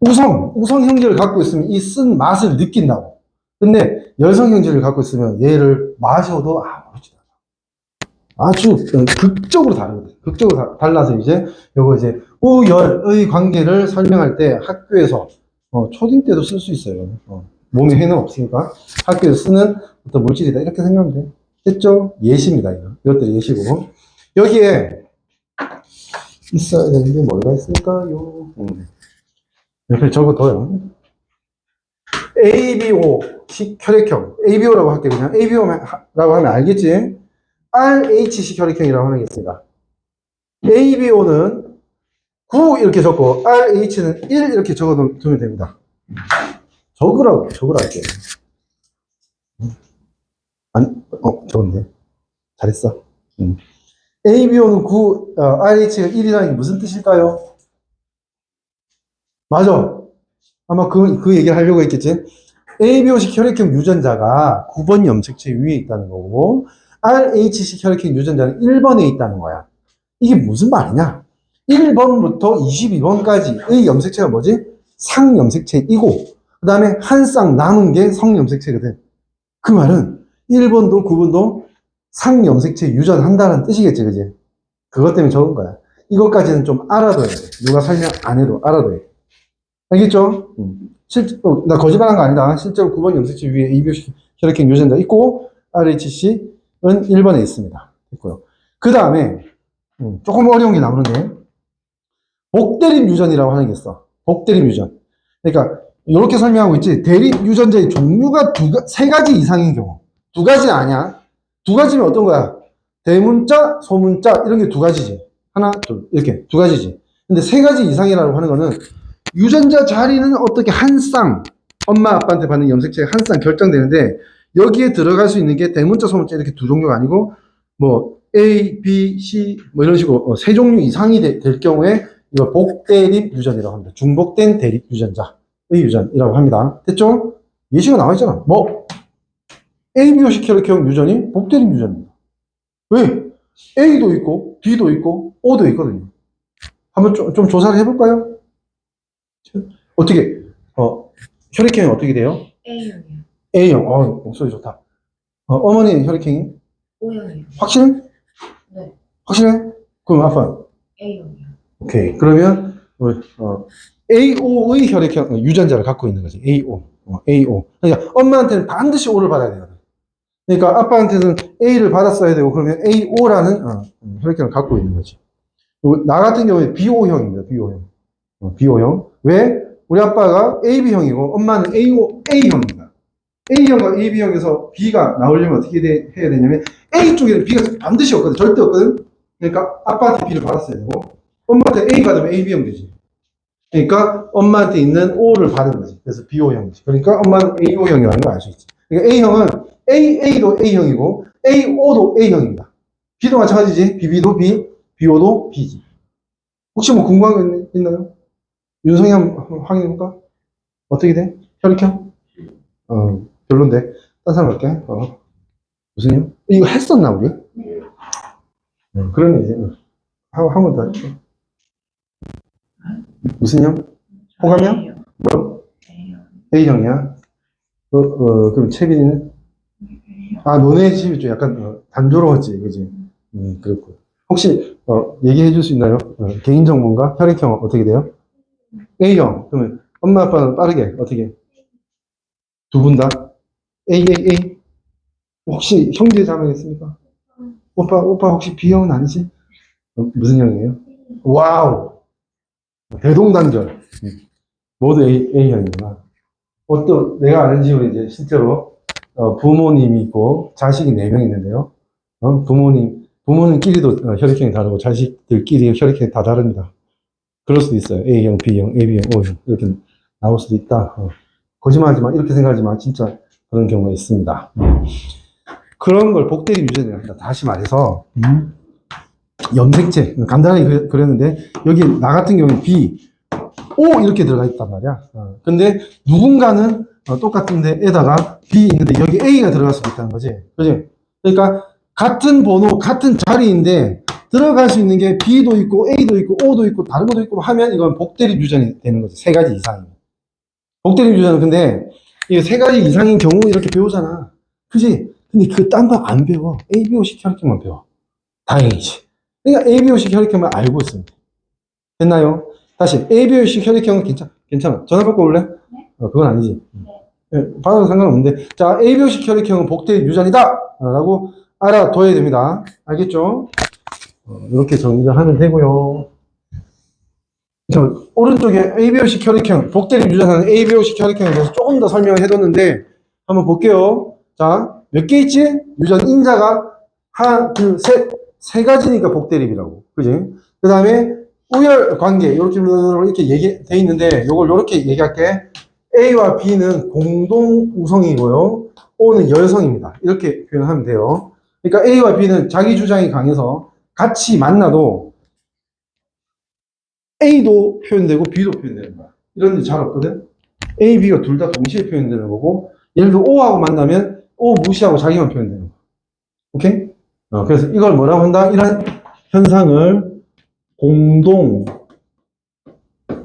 A: 우성 형질을 갖고 있으면 이 쓴 맛을 느낀다고. 근데 열성 형질을 갖고 있으면 얘를 마셔도 아무렇지 않아. 아주 극적으로 다르거든. 극적으로 달라서 이제 요거 이제 우열의 관계를 설명할 때 학교에서 초딩 때도 쓸 수 있어요. 몸에 해는 없으니까 학교에서 쓰는 어떤 물질이다 이렇게 생각하면 돼. 됐죠? 예시입니다. 이것들이 예시고 여기에 있어야 되는 게 뭐가 있을까요? 옆에 적어둬요. ABO 혈액형 ABO라고 할게요. 그냥 ABO라고 하면 알겠지? RHC 혈액형이라고 하는 게 있습니다. ABO는 9 이렇게 적고 RH는 1 이렇게 적어두면 됩니다. 적으라고 할게요. 적었네. 잘했어. ABO는 9, RH가 1이라는 게 무슨 뜻일까요? 맞아. 아마 그 얘기를 하려고 했겠지. ABO식 혈액형 유전자가 9번 염색체 위에 있다는 거고, RH식 혈액형 유전자는 1번에 있다는 거야. 이게 무슨 말이냐? 1번부터 22번까지의 염색체가 뭐지? 상염색체이고, 그 다음에 한 쌍 남은 게 성염색체거든. 그 말은 1번도 9번도 상염색체 유전한다는 뜻이겠지, 그지? 그것 때문에 적은 거야. 이것까지는 좀 알아둬야 돼. 누가 설명 안 해도 알아둬야 돼. 알겠죠? 나 거짓말한 거 아니다. 실제로 9번 염색체 위에 ABO 혈액형 유전자 있고, RHC는 1번에 있습니다. 있고요. 그 다음에, 조금 어려운 게 나오는데, 복대립 유전이라고 하는 게 있어. 복대립 유전. 그러니까, 이렇게 설명하고 있지. 대립 유전자의 종류가 세 가지 이상인 경우. 두 가지는 아니야. 두 가지면 어떤 거야? 대문자, 소문자, 이런 게 두 가지지. 하나, 둘, 이렇게 두 가지지. 근데 세 가지 이상이라고 하는 거는 유전자 자리는 어떻게 한 쌍, 엄마 아빠한테 받는 염색체가 한 쌍 결정되는데 여기에 들어갈 수 있는 게 대문자, 소문자 이렇게 두 종류가 아니고 뭐 A, B, C 뭐 이런 식으로 세 종류 이상이 될 경우에 이거 복대립 유전이라고 합니다. 중복된 대립 유전자의 유전이라고 합니다. 됐죠? 예시가 나와 있잖아. 뭐 ABO식 혈액형 유전이 복대립 유전입니다. 왜? A도 있고 B도 있고 O도 있거든요. 한번 좀 조사를 해볼까요? 어떻게 혈액형이 어떻게 돼요?
B: A형이요.
A: A형. 목소리 좋다. 어머니 혈액형이
B: O형이요.
A: 확실해?
B: 네.
A: 확실해? 그럼 아빠
B: A형이요.
A: 오케이. 그러면 AO의 혈액형 유전자를 갖고 있는 거지. AO. AO. 그러니까 엄마한테는 반드시 O를 받아야 되거든. 그러니까 아빠한테는 A를 받았어야 되고 그러면 AO라는 혈액형을 갖고 있는 거지. 나 같은 경우에 BO형입니다. BO형. BO형. 왜? 우리 아빠가 AB형이고 엄마는 A형입니다. A형과 AB형에서 B가 나오려면 어떻게 해야 되냐면 A 쪽에는 B가 반드시 없거든. 절대 없거든. 그러니까 아빠한테 B를 받았어야 되고 엄마한테 A 받으면 AB형 되지. 그러니까 엄마한테 있는 O를 받은 거지. 그래서 BO형이지. 그러니까 엄마는 AO형이라는 걸 알 수 있지. 그러니까 A형은 AA도 A형이고 AO도 A형입니다. B도 마찬가지지. BB도 B, BO도 B지. 혹시 뭐 궁금한 거 있나요? 윤성이 한번 확인해볼까? 어떻게 돼? 혈액형? 별론데. 딴 사람 할게. 무슨 형? 이거 했었나, 우리?
B: 네.
A: 그러면 이제, 한 번 더 할게. 무슨 형? 호감형?
B: A형.
A: 뭐?
B: A형.
A: A형이야? 그럼 채빈이는? 너네 집이 좀 약간, 단조로웠지, 그지? 그렇고. 혹시, 얘기해 줄 수 있나요? 개인정보인가? 혈액형 어떻게 돼요? A형. 그러면 엄마 아빠는 빠르게 어떻게? 두 분 다? A. 혹시 형제 자매 있습니까? 오빠 혹시 B형은 아니지? 무슨 형이에요? 와우! 대동단결. 모두 A형이구나. 내가 아는 집은 이제 실제로 부모님이 있고 자식이 4명 있는데요. 부모님끼리도 혈액형이 다르고 자식들끼리 혈액형이 다 다릅니다. 그럴 수도 있어요. A형, B형, AB형, O형 이렇게 나올 수도 있다. 거짓말하지 마. 이렇게 생각하지 마. 진짜 그런 경우가 있습니다. 그런 걸 복대립 유전이라고 합니다. 다시 말해서 염색체 간단하게 그렸는데 여기 나 같은 경우는 B, O 이렇게 들어가 있단 말이야. 근데 누군가는 똑같은데 에다가 B 있는데 여기 A가 들어갈 수도 있다는 거지. 그지? 그러니까 같은 번호, 같은 자리인데 들어갈 수 있는 게 B도 있고 A도 있고 O도 있고 다른 것도 있고 하면 이건 복대립 유전이 되는 거지. 세 가지 이상이. 복대립 유전은 근데 이게 세 가지 이상인 경우 이렇게 배우잖아. 그지? 근데 그 딴 거 안 배워. ABO식 혈액형만 배워. 다행이지. 그러니까 ABO식 혈액형만 알고 있으면 돼. 됐나요? 다시 ABO식 혈액형은 괜찮아. 전화 받고 올래?
B: 네.
A: 그건 아니지. 네, 받아도 상관없는데 자, ABO식 혈액형은 복대립 유전이다 라고 알아둬야 됩니다. 알겠죠? 이렇게 정리를 하면 되고요. 자, 오른쪽에 ABO식 혈액형, 복대립 유전하는 ABO식 혈액형에 대해서 조금 더 설명을 해뒀는데 한번 볼게요. 자, 몇 개 있지? 유전 인자가 하나, 둘, 셋, 세 가지니까 복대립이라고. 그지? 그 다음에 우열 관계, 이렇게 얘기돼 있는데, 요걸 이렇게 얘기할게. A와 B는 공동 우성이고요. O는 열성입니다. 이렇게 표현하면 돼요. 그러니까 A와 B는 자기 주장이 강해서 같이 만나도 A도 표현되고 B도 표현되는 거야. 이런 일 잘 없거든? A, B가 둘 다 동시에 표현되는 거고, 예를 들어 O하고 만나면 O 무시하고 자기만 표현되는 거야. 오케이? 그래서 이걸 뭐라고 한다? 이런 현상을 공동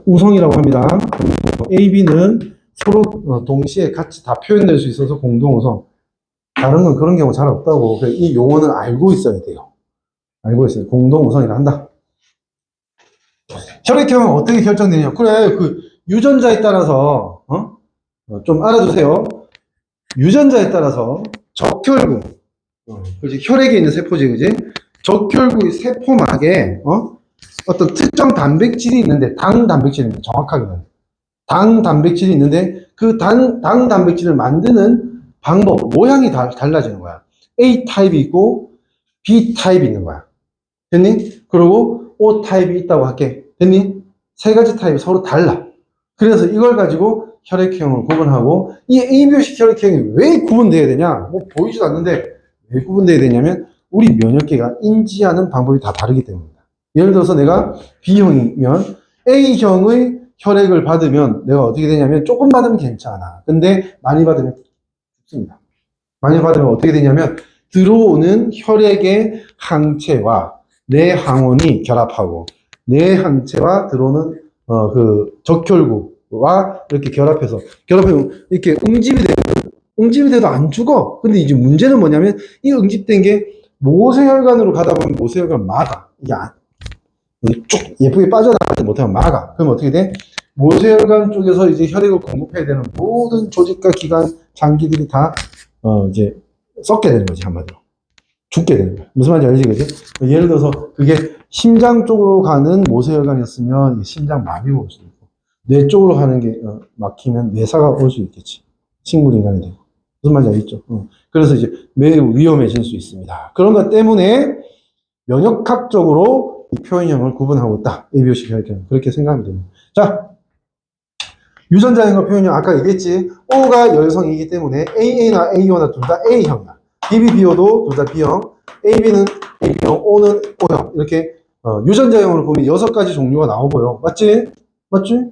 A: 우성이라고 합니다. A, B는 서로 동시에 같이 다 표현될 수 있어서 공동 우성. 다른 건 그런 경우 잘 없다고. 그래서 이 용어는 알고 있어야 돼요. 알고 있어요. 공동우선이라 한다. 혈액형은 어떻게 결정되냐? 그래, 그 유전자에 따라서 좀 알아두세요. 유전자에 따라서 적혈구, 그지? 혈액에 있는 세포지, 그지? 적혈구의 세포막에 어떤 특정 단백질이 있는데, 당 단백질입니다. 정확하게는 당 단백질이 있는데 그 당 단백질을 만드는 방법, 모양이 달라지는 거야. A 타입이 있고 B 타입이 있는 거야. 됐니? 그리고 O 타입이 있다고 할게. 됐니? 세 가지 타입이 서로 달라. 그래서 이걸 가지고 혈액형을 구분하고, 이 ABO식 혈액형이 왜 구분돼야 되냐? 뭐 보이지도 않는데 왜 구분돼야 되냐면 우리 면역계가 인지하는 방법이 다 다르기 때문이다. 예를 들어서 내가 B형이면 A형의 혈액을 받으면 내가 어떻게 되냐면 조금 받으면 괜찮아. 근데 많이 받으면 죽습니다. 많이 받으면 어떻게 되냐면 들어오는 혈액의 항체와 내 항원이 결합하고 내 항체와 들어오는 그 적혈구와 이렇게 결합하면 이렇게 응집이 돼도 안 죽어. 근데 이제 문제는 뭐냐면 이 응집된 게 모세혈관으로 가다 보면 모세혈관 막아. 이게 쭉 예쁘게 빠져나가지 못하면 막아. 그럼 어떻게 돼? 모세혈관 쪽에서 이제 혈액을 공급해야 되는 모든 조직과 기관, 장기들이 다 이제 썩게 되는 거지, 한마디로. 죽게 되는 거야. 무슨 말인지 알지, 그지? 예를 들어서 그게 심장 쪽으로 가는 모세혈관이었으면 심장 마비가 올 수도 있고, 뇌 쪽으로 가는 게 막히면 뇌사가 올 수 있겠지. 식물인간이 되고. 무슨 말인지 알겠죠? 그래서 이제 매우 위험해질 수 있습니다. 그런 것 때문에 면역학적으로 이 표현형을 구분하고 있다. ABO식 혈액형. 그렇게 생각하면 됩니다. 자, 유전자형과 표현형 아까 얘기했지. O가 열성이기 때문에 AA나 AO나 둘 다 A형이야. BBBO도 둘 다 B형, AB는 A형, O는 O형. 이렇게 유전자형으로 보면 6가지 종류가 나오고요. 맞지? 맞지?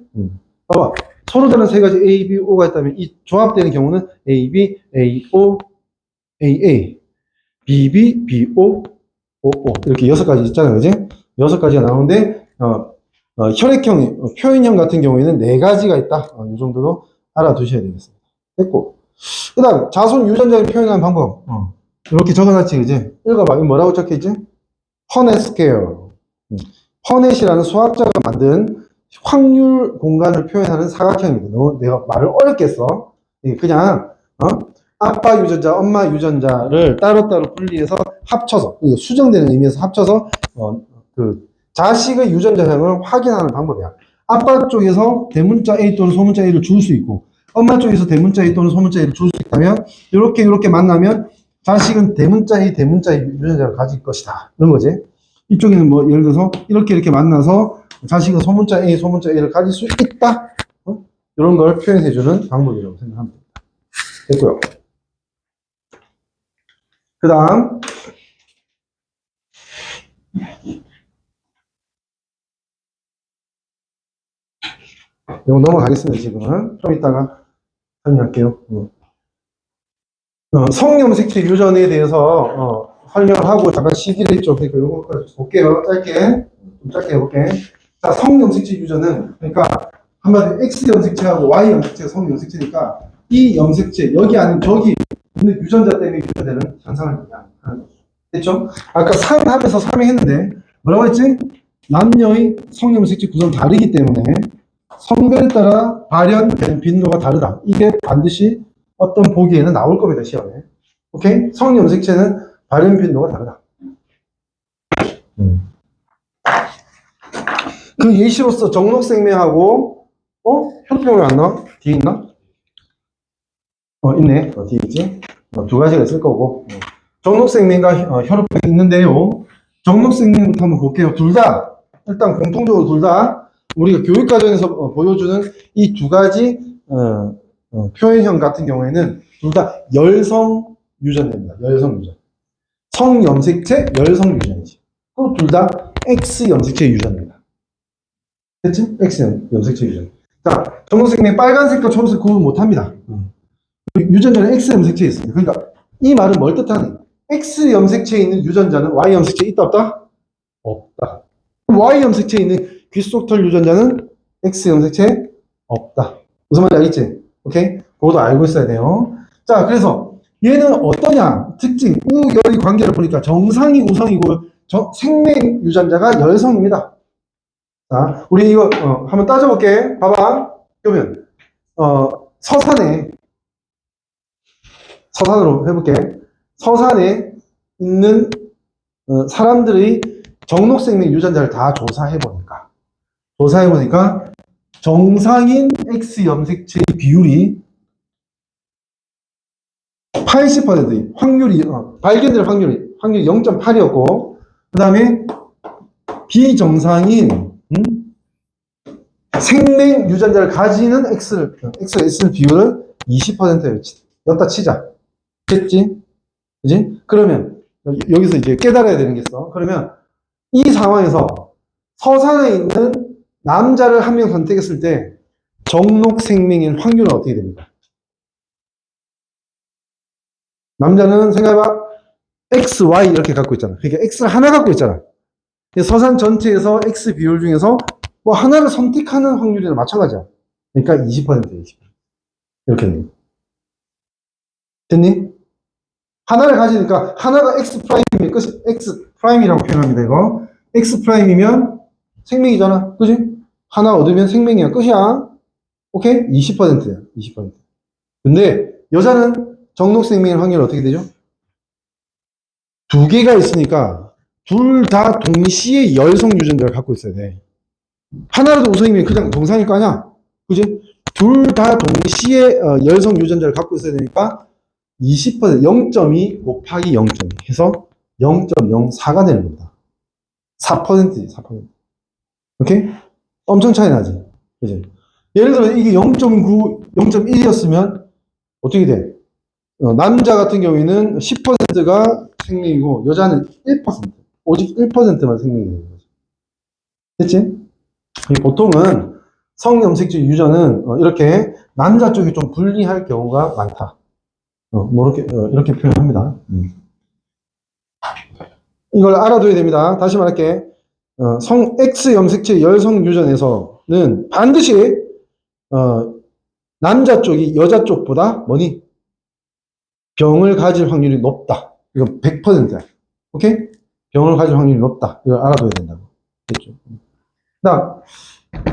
A: 봐봐. 서로 다른 세 가지 A, B, O가 있다면 이 조합되는 경우는 A, B, A, O, AA, B, B, B, O, O, O. 이렇게 6가지 있잖아요. 그지? 6가지가 나오는데, 혈액형, 표현형 같은 경우에는 4가지가 있다. 이 정도로 알아두셔야 되겠습니다. 됐고. 그 다음, 자손 유전자를 표현하는 방법. 이렇게 적어놨지, 그지? 읽어봐. 이거 뭐라고 적혀있지? 퍼넷 스퀘어. 퍼넷이라는 수학자가 만든 확률 공간을 표현하는 사각형입니다. 너 내가 말을 어렵게 써. 그냥, 아빠 유전자, 엄마 유전자를 따로따로 분리해서 합쳐서, 수정되는 의미에서 합쳐서, 그, 자식의 유전자형을 확인하는 방법이야. 아빠 쪽에서 대문자 A 또는 소문자 A를 줄 수 있고, 엄마 쪽에서 대문자 A 또는 소문자 A를 줄 수 있다면, 이렇게 만나면, 자식은 대문자 A, 대문자 A 유전자를 가질 것이다. 이런 거지. 이쪽에는 뭐, 예를 들어서, 이렇게 만나서, 자식은 소문자 A, 소문자 A를 가질 수 있다. 이런 걸 표현해주는 방법이라고 생각합니다. 됐고요. 그 다음, 이거 넘어가겠습니다, 지금은. 좀 이따가 설명할게요. 성염색체 유전에 대해서 설명을 하고 잠깐 쉬기로 했죠. 그러니까 이거 볼게요. 좀 짧게 해볼게. 자, 성염색체 유전은, 그러니까 한마디로 X 염색체하고 Y 염색체가 성염색체니까 이 염색체, 여기 아닌 저기 있는 유전자 때문에 유전되는 현상을 하는 거죠. 됐죠? 아까 3 하면서 설명했는데 뭐라고 했지? 남녀의 성염색체 구성 다르기 때문에 성별에 따라 발현되는 빈도가 다르다. 이게 반드시 어떤 보기에는 나올 겁니다, 시험에. 오케이? 성염색체는 발현 빈도가 다르다. 그 예시로서 정록생명하고, 혈액형이 안 나와? 뒤에 있나? 있네. 뒤에 있지? 2가지가 있을 거고. 정록생명과 혈액형이 있는데요. 정록생명부터 한번 볼게요. 둘 다, 일단 공통적으로 둘 다, 우리가 교육과정에서 보여주는 이 2가지 표현형 같은 경우에는 둘 다 열성 유전됩니다. 열성 유전. 성염색체, 열성 유전이지. 그리고 둘 다 X 염색체 유전입니다. 됐지? X 염색체 유전. 자, 정록생명 빨간색과 초록색 구분 못합니다. 유전자는 X 염색체에 있습니다. 그러니까 이 말은 뭘 뜻하니? X 염색체에 있는 유전자는 Y 염색체에 있다 없다? 없다. Y 염색체에 있는 귓속털 유전자는 X 염색체 없다. 무슨 말인지 알겠지? 오케이? 그것도 알고 있어야 돼요. 자, 그래서 얘는 어떠냐? 특징, 우열의 관계를 보니까 정상이 우성이고 생명 유전자가 열성입니다. 자, 우리 이거 한번 따져볼게. 봐봐. 그러면 서산으로 해볼게. 서산에 있는 사람들의 정록생명 유전자를 다 조사해보니까 정상인 X 염색체의 비율이 80%의 확률이 발견될 확률이 0.8이었고 그 다음에 비정상인 생명 유전자를 가지는 X 비율을 20%였다 치자. 됐지? 그지? 그러면 여기서 이제 깨달아야 되는 게 있어. 그러면 이 상황에서 서산에 있는 남자를 한 명 선택했을 때 정록 생명인 확률은 어떻게 됩니까? 남자는 생각해봐. X, Y 이렇게 갖고 있잖아. 그러니까 X를 하나 갖고 있잖아. 서산 전체에서 X 비율 중에서 뭐 하나를 선택하는 확률이나 마찬가지야. 그러니까 20%야, 20%. 이렇게 됩니다. 됐니? 하나를 가지니까 하나가 X 프라임이면 끝이 X 프라임이라고 표현합니다. 이거 X 프라임이면 생명이잖아. 그지? 하나 얻으면 생명이야. 끝이야. 오케이? 20%야. 20%. 근데 여자는 정록 생명의 확률이 어떻게 되죠? 두 개가 있으니까 둘 다 동시에 열성 유전자를 갖고 있어야 돼. 하나라도 우성이면 그냥 정상일 거 아니야? 그지? 둘 다 동시에 열성 유전자를 갖고 있어야 되니까 20% 0.2 곱하기 0.2 해서 0.04가 되는 겁니다. 4%지, 4%. 오케이? 엄청 차이 나지? 그지? 예를 들어 이게 0.9, 0.1이었으면 어떻게 돼? 남자 같은 경우에는 10%가 생명이고 여자는 1%. 오직 1%만 생명이 되는 거죠. 됐지? 보통은 성염색체 유전은 이렇게 남자 쪽이 좀 불리할 경우가 많다. 뭐 이렇게 표현합니다. 이걸 알아둬야 됩니다. 다시 말할게. 성 X 염색체 열성 유전에서는 반드시 남자 쪽이 여자 쪽보다 뭐니? 병을 가질 확률이 높다. 이거 100%야. 오케이? 병을 가질 확률이 높다. 이걸 알아둬야 된다고. 됐죠? 그다음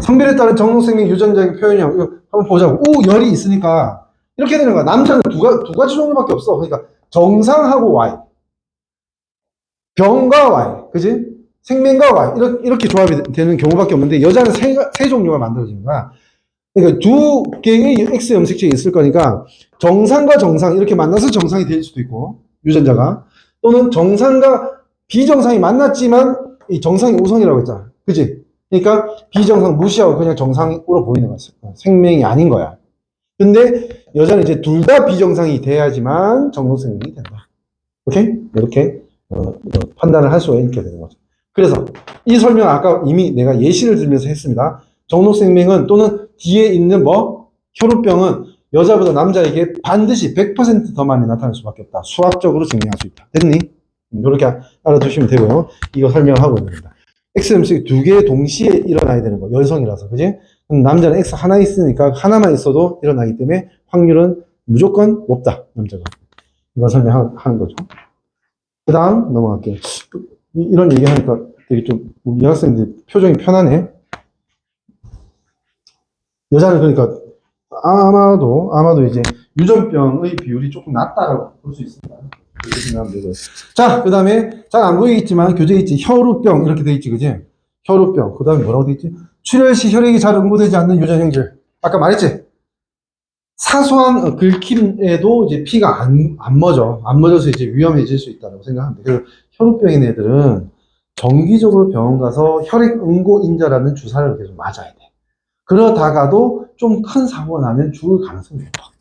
A: 성별에 따른 정록생명 유전자의 표현형 이거 한번 보자고. 우열이 있으니까 이렇게 되는 거야. 남자는 두 가지 종류밖에 없어. 그러니까 정상하고 Y, 병과 Y, 그지? 생명과 Y 이렇게 조합이 되는 경우밖에 없는데 여자는 세 종류가 만들어지는 거야. 그러니까 두 개의 X 염색체가 있을 거니까 정상과 정상 이렇게 만나서 정상이 될 수도 있고 유전자가 또는 정상과 비정상이 만났지만 이 정상이 우성이라고 했잖아. 그지? 그러니까 비정상 무시하고 그냥 정상으로 보이는 거야. 생명이 아닌 거야. 근데 여자는 이제 둘 다 비정상이 돼야지만 정록생명이 된다. 오케이? 이렇게 판단을 할 수가 있게 되는 거죠. 그래서 이 설명 아까 이미 내가 예시를 들면서 했습니다. 정록생명은 또는 뒤에 있는 혈우병은 여자보다 남자에게 반드시 100% 더 많이 나타날 수밖에 없다. 수학적으로 증명할 수 있다. 됐니? 이렇게 알아두시면 되고요. 이거 설명하고 있는 겁니다. X염색이 두 개 동시에 일어나야 되는 거. 열성이라서. 그지? 남자는 X 하나 있으니까 하나만 있어도 일어나기 때문에 확률은 무조건 높다. 남자가. 이거 설명하는 거죠. 그 다음 넘어갈게요. 이런 얘기 하니까 되게 좀 이 학생들 표정이 편하네. 여자는 그러니까 아마도 이제 유전병의 비율이 조금 낮다라고 볼 수 있습니다. 이렇게 생각하면 되고요. 자, 그 다음에 잘 안 보이겠지만 교재에 있지 혈우병 이렇게 돼 있지, 그지? 혈우병. 그 다음에 뭐라고 돼 있지? 출혈 시 혈액이 잘 응고되지 않는 유전형질. 아까 말했지? 사소한 긁힘에도 이제 피가 안 멎어. 안 멎어서 이제 위험해질 수 있다고 생각합니다. 그리고 혈우병인 애들은 정기적으로 병원 가서 혈액 응고인자라는 주사를 계속 맞아야 돼. 그러다가도 좀 큰 사고가 나면 죽을 가능성이 높아.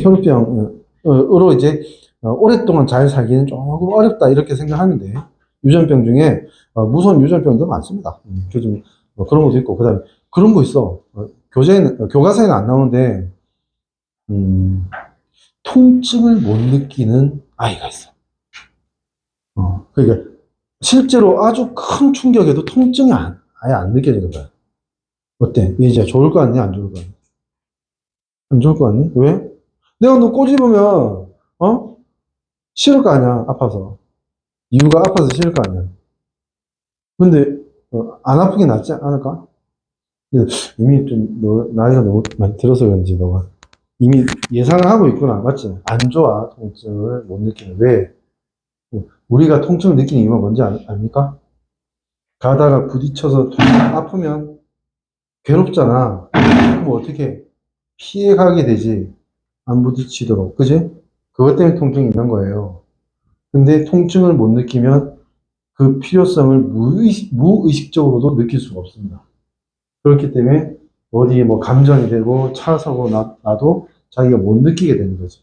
A: 혈우병으로 이제 오랫동안 잘 살기는 조금 어렵다 이렇게 생각하면 돼. 유전병 중에 무서운 유전병도 많습니다. 요즘 그런 것도 있고 그다음에 그런 거 있어. 교과서에는 안 나오는데 통증을 못 느끼는 아이가 있어. 그러니까 실제로 아주 큰 충격에도 통증이 아예 안 느껴지는 거야. 어때? 이제 좋을 거 같니? 안 좋을 거 같니? 안 좋을 거 같니? 왜? 내가 너 꼬집으면 싫을 거 아니야, 아파서. 이유가 아파서 싫을 거 아니야. 근데, 안 아프긴 낫지 않을까? 이미 좀, 나이가 너무 많이 들어서 그런지, 너가. 이미 예상을 하고 있구나. 맞지? 안 좋아, 통증을 못 느끼는. 왜? 우리가 통증을 느끼는 이유가 뭔지 압니까? 가다가 부딪혀서 아프면 괴롭잖아. 그럼 어떻게 피해가게 되지? 안 부딪히도록. 그지? 그것 때문에 통증이 있는 거예요. 근데 통증을 못 느끼면 그 필요성을 무의식적으로도 느낄 수가 없습니다. 그렇기 때문에 어디에 뭐 감전이 되고 차 사고 나도 자기가 못 느끼게 되는 거지.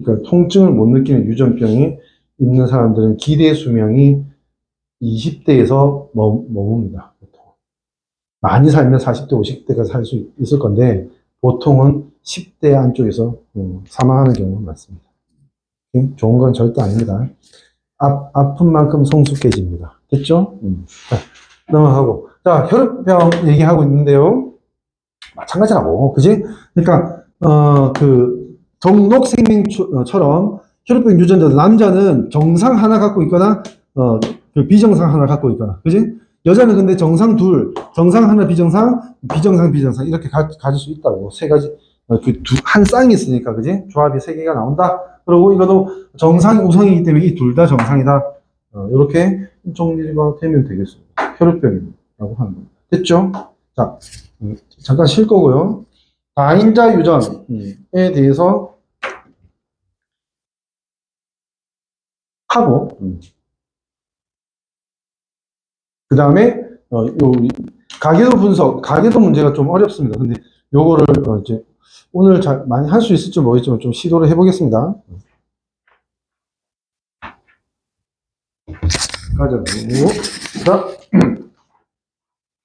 A: 그러니까 통증을 못 느끼는 유전병이 있는 사람들은 기대 수명이 20대에서 머뭅니다. 보통. 많이 살면 40대, 50대까지 살 수 있을 건데 보통은 10대 안쪽에서 사망하는 경우가 많습니다. 좋은 건 절대 아닙니다. 아픈 만큼 성숙해집니다. 됐죠? 자, 넘어가고. 자, 혈액병 얘기하고 있는데요. 마찬가지라고. 그지? 그러니까, 정록생명처럼 혈액병 유전자, 남자는 정상 하나 갖고 있거나, 그 비정상 하나 갖고 있거나. 그지? 여자는 근데 정상 둘, 정상 하나 비정상, 비정상, 이렇게 가질 수 있다고. 세 가지, 한 쌍이 있으니까, 그지? 조합이 세 개가 나온다. 그리고 이것도 정상이 우성이기 때문에 이 둘 다 정상이다. 이렇게 정리가 되면 되겠습니다. 혈액병이라고 하는 겁니다. 됐죠? 자, 잠깐 쉴 거고요. 다인자 유전에 대해서 하고, 그 다음에, 가계도 분석, 가계도 문제가 좀 어렵습니다. 근데 요거를 이제 오늘 많이 할 수 있을지 모르겠지만 좀 시도를 해보겠습니다. 가자고.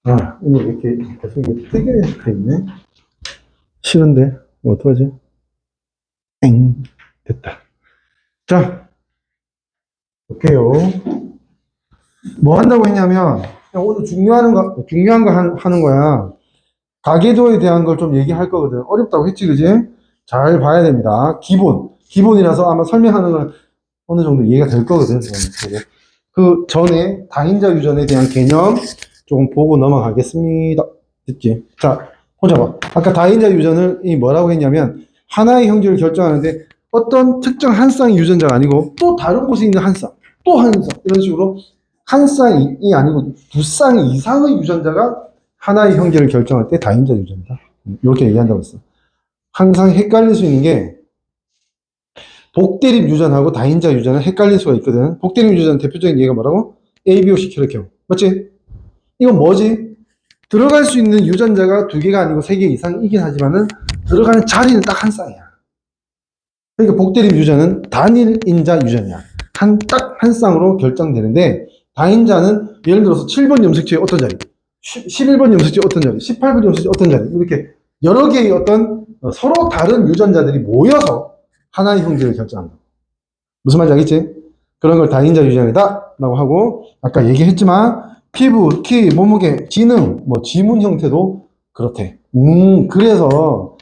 A: 자, 이거 이렇게 계속 뜨게 돼 있네. 싫은데, 어떡하지? 땡. 됐다. 자, 볼게요. 뭐 한다고 했냐면, 오늘 중요한 거 하는 거야. 가계도에 대한 걸 좀 얘기할 거거든. 어렵다고 했지, 그지? 잘 봐야 됩니다. 기본이라서 아마 설명하는 건 어느 정도 이해가 될 거거든. 그 전에 다인자 유전에 대한 개념 조금 보고 넘어가겠습니다. 됐지? 자, 보자 봐. 아까 다인자 유전을 뭐라고 했냐면 하나의 형질을 결정하는데 어떤 특정 한 쌍의 유전자가 아니고 또 다른 곳에 있는 한 쌍, 또 한 쌍, 이런 식으로 한 쌍이 아니고 두 쌍 이상의 유전자가 하나의 형질을 결정할 때 다인자 유전이다. 이렇게 얘기한다고 했어. 항상 헷갈릴 수 있는 게 복대립 유전하고 다인자 유전은 헷갈릴 수가 있거든. 복대립 유전 대표적인 예가 뭐라고? ABOC 혈액형. 맞지? 이건 뭐지? 들어갈 수 있는 유전자가 두 개가 아니고 세 개 이상이긴 하지만은 들어가는 자리는 딱 한 쌍이야. 그러니까 복대립 유전은 단일인자 유전이야. 딱 한 쌍으로 결정되는데 다인자는 예를 들어서 7번 염색체의 어떤 자리, 11번 염색체의 어떤 자리, 18번 염색체의 어떤 자리, 이렇게 여러 개의 어떤 서로 다른 유전자들이 모여서 하나의 형질을 결정한다. 무슨 말인지 알겠지? 그런 걸 다인자 유전이다 라고 하고 아까 얘기했지만 피부, 키, 몸무게, 지능, 뭐 지문 형태도 그렇대. 그래서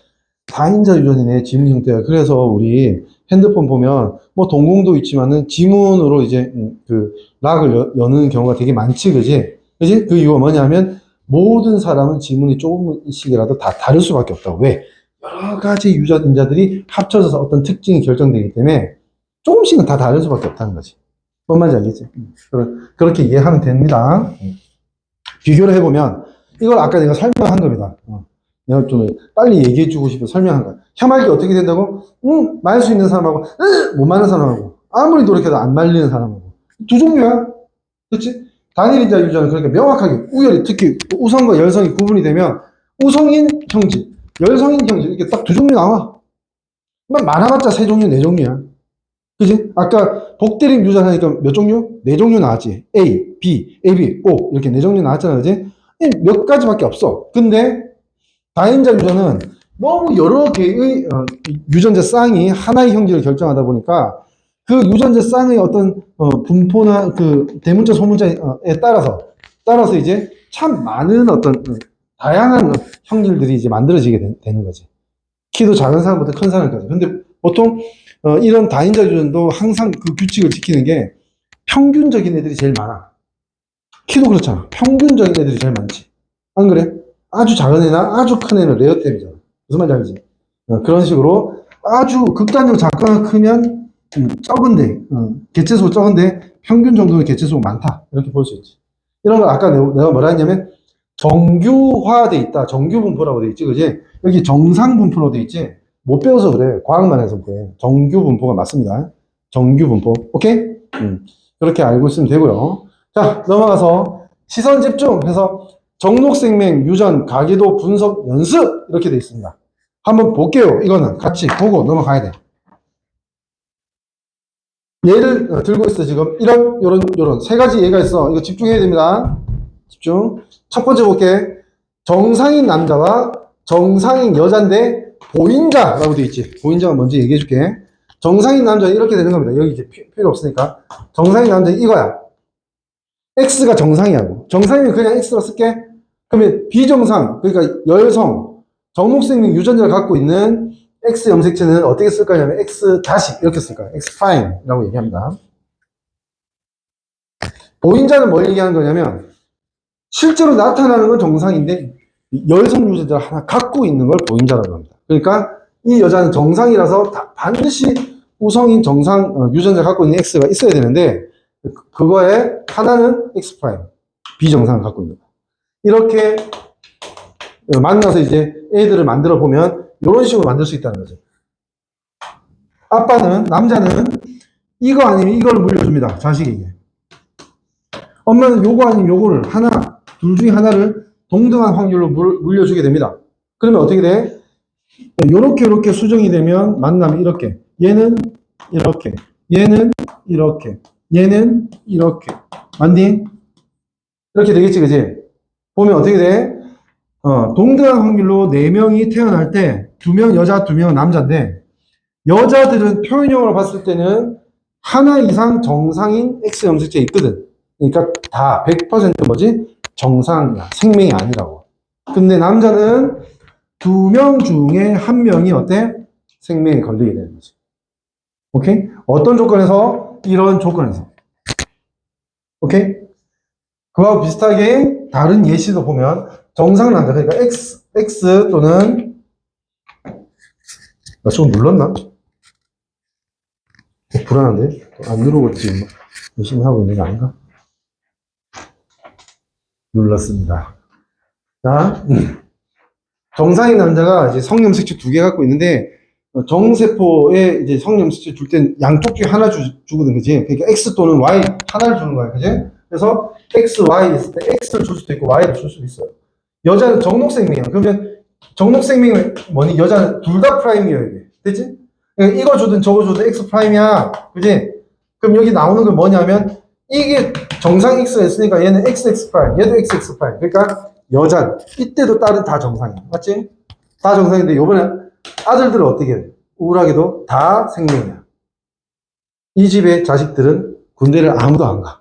A: 다인자 유전이네, 지문 형태가. 그래서 우리 핸드폰 보면 뭐 동공도 있지만은 지문으로 이제 그 락을 여는 경우가 되게 많지, 그지? 그지? 그 이유가 뭐냐면 모든 사람은 지문이 조금씩이라도 다 다를 수밖에 없다고. 왜? 여러 가지 유전자들이 합쳐져서 어떤 특징이 결정되기 때문에 조금씩은 다 다를 수밖에 없다는 거지. 뭔 말인지 알겠지? 그렇게 이해하면 됩니다. 비교를 해보면 이걸 아까 내가 설명한 겁니다. 내가 좀 빨리 얘기해주고 싶어 설명한 거야. 혐알기 어떻게 된다고? 말 수 있는 사람하고 못 말하는 사람하고 아무리 노력해도 안 말리는 사람하고 두 종류야. 그렇지? 단일인자 유전은 그러니까 명확하게 우열이 특히 우성과 열성이 구분이 되면 우성인 형질, 열성인 형질 이렇게 딱 두 종류 나와. 많아봤자 세 종류, 네 종류야. 그지? 아까 복대립 유전 하니까 몇 종류? 네 종류 나왔지. A, B, AB, O 이렇게 네 종류 나왔잖아, 그지? 몇 가지밖에 없어. 근데 다인자 유전은 너무 여러 개의 유전자 쌍이 하나의 형질을 결정하다 보니까 그 유전자 쌍의 어떤 분포나 그 대문자 소문자에 따라서 이제 참 많은 어떤 다양한 형질들이 이제 만들어지게 되는 거지. 키도 작은 사람부터 큰 사람까지. 근데 보통 이런 다인자 유전도 항상 그 규칙을 지키는 게 평균적인 애들이 제일 많아. 키도 그렇잖아. 평균적인 애들이 제일 많지. 안 그래? 아주 작은 애나 아주 큰 애는 레어템이잖아. 무슨 말인지 알지? 그런 식으로 아주 극단적으로 작거나 크면 적은데, 개체수 적은데 평균 정도는 개체수가 많다. 이렇게 볼 수 있지. 이런 걸 아까 내가 뭐라 했냐면 정규화돼 있다. 정규분포라고 돼 있지. 그지? 여기 정상분포로 돼 있지. 못 배워서 그래. 과학만 해서 그래. 정규분포가 맞습니다. 정규분포. 오케이? 그렇게 알고 있으면 되고요. 자, 넘어가서 시선 집중해서 정록생명, 유전, 가계도 분석 연습 이렇게 돼 있습니다. 한번 볼게요. 이거는 같이 보고 넘어가야 돼. 얘를 들고 있어. 지금 요런 세 가지 예가 있어. 이거 집중해야 됩니다. 집중. 첫 번째 볼게. 정상인 남자와 정상인 여자인데 보인자라고 돼 있지. 보인자가 뭔지 얘기해 줄게. 정상인 남자는 이렇게 되는 겁니다. 여기 이제 필요 없으니까. 정상인 남자는 이거야. X가 정상이라고. 정상이면 그냥 X로 쓸게. 그러면 비정상, 그러니까 여성, 정록생명 유전자를 갖고 있는 X 염색체는 어떻게 쓸 거냐면 X 다시 이렇게 쓸 거야. X 프라임이라고 얘기합니다. 보인자는 뭘 얘기하는 거냐면 실제로 나타나는 건 정상인데 여성 유전자를 하나 갖고 있는 걸 보인자라고 합니다. 그러니까 이 여자는 정상이라서 반드시 우성인 정상 유전자를 갖고 있는 X가 있어야 되는데 그거에 하나는 X 프라임 비정상을 갖고 있는 거야. 이렇게 만나서 이제 애들을 만들어 보면 이런 식으로 만들 수 있다는 거죠. 아빠는, 남자는 이거 아니면 이걸 물려줍니다. 자식에게. 엄마는 요거 아니면 요거를 둘 중에 하나를 동등한 확률로 물려주게 됩니다. 그러면 어떻게 돼? 요렇게 수정이 되면 만나면 이렇게. 얘는 이렇게. 얘는 이렇게. 얘는 이렇게. 맞니? 이렇게 되겠지, 그지? 보면 어떻게 돼? 동등한 확률로 4명이 태어날 때 2명 여자, 2명 남자인데 여자들은 표현형으로 봤을 때는 하나 이상 정상인 X 염색체 있거든. 그러니까 다 100% 뭐지? 정상이야. 생명이 아니라고. 근데 남자는 2명 중에 1명이 어때? 생명에 걸리게 되는 거지. 오케이? 어떤 조건에서? 이런 조건에서. 오케이? 그와 비슷하게 다른 예시도 보면 정상 남자, 그러니까 X 또는 나 조금 눌렀나? 불안한데? 안 누르고 지금 열심히 하고 있는 게 아닌가? 눌렀습니다. 자, 정상인 남자가 이제 성염색체 2개 갖고 있는데 정세포에 이제 성염색체 줄 땐 양쪽 중에 하나 주거든, 그지? 그러니까 X 또는 Y 하나를 주는 거야, 그지? 그래서 X, Y 있을 때 X를 줄 수도 있고 Y를 줄 수도 있어요. 여자는 정록생명이야. 그러면 정록생명은 뭐니? 여자는 둘 다 프라임이어야 돼. 됐지? 그러니까 이거 주든 저거 주든 X 프라임이야. 그지? 그럼 여기 나오는 건 뭐냐면 이게 정상 X가 있으니까 얘는 XX 프라임, 얘도 XX 프라임. 그러니까 여자 이때도 딸은 다 정상이야. 맞지? 다 정상인데 요번에 아들들은 어떻게 해? 우울하게도 다 생명이야. 이 집의 자식들은 군대를 아무도 안 가.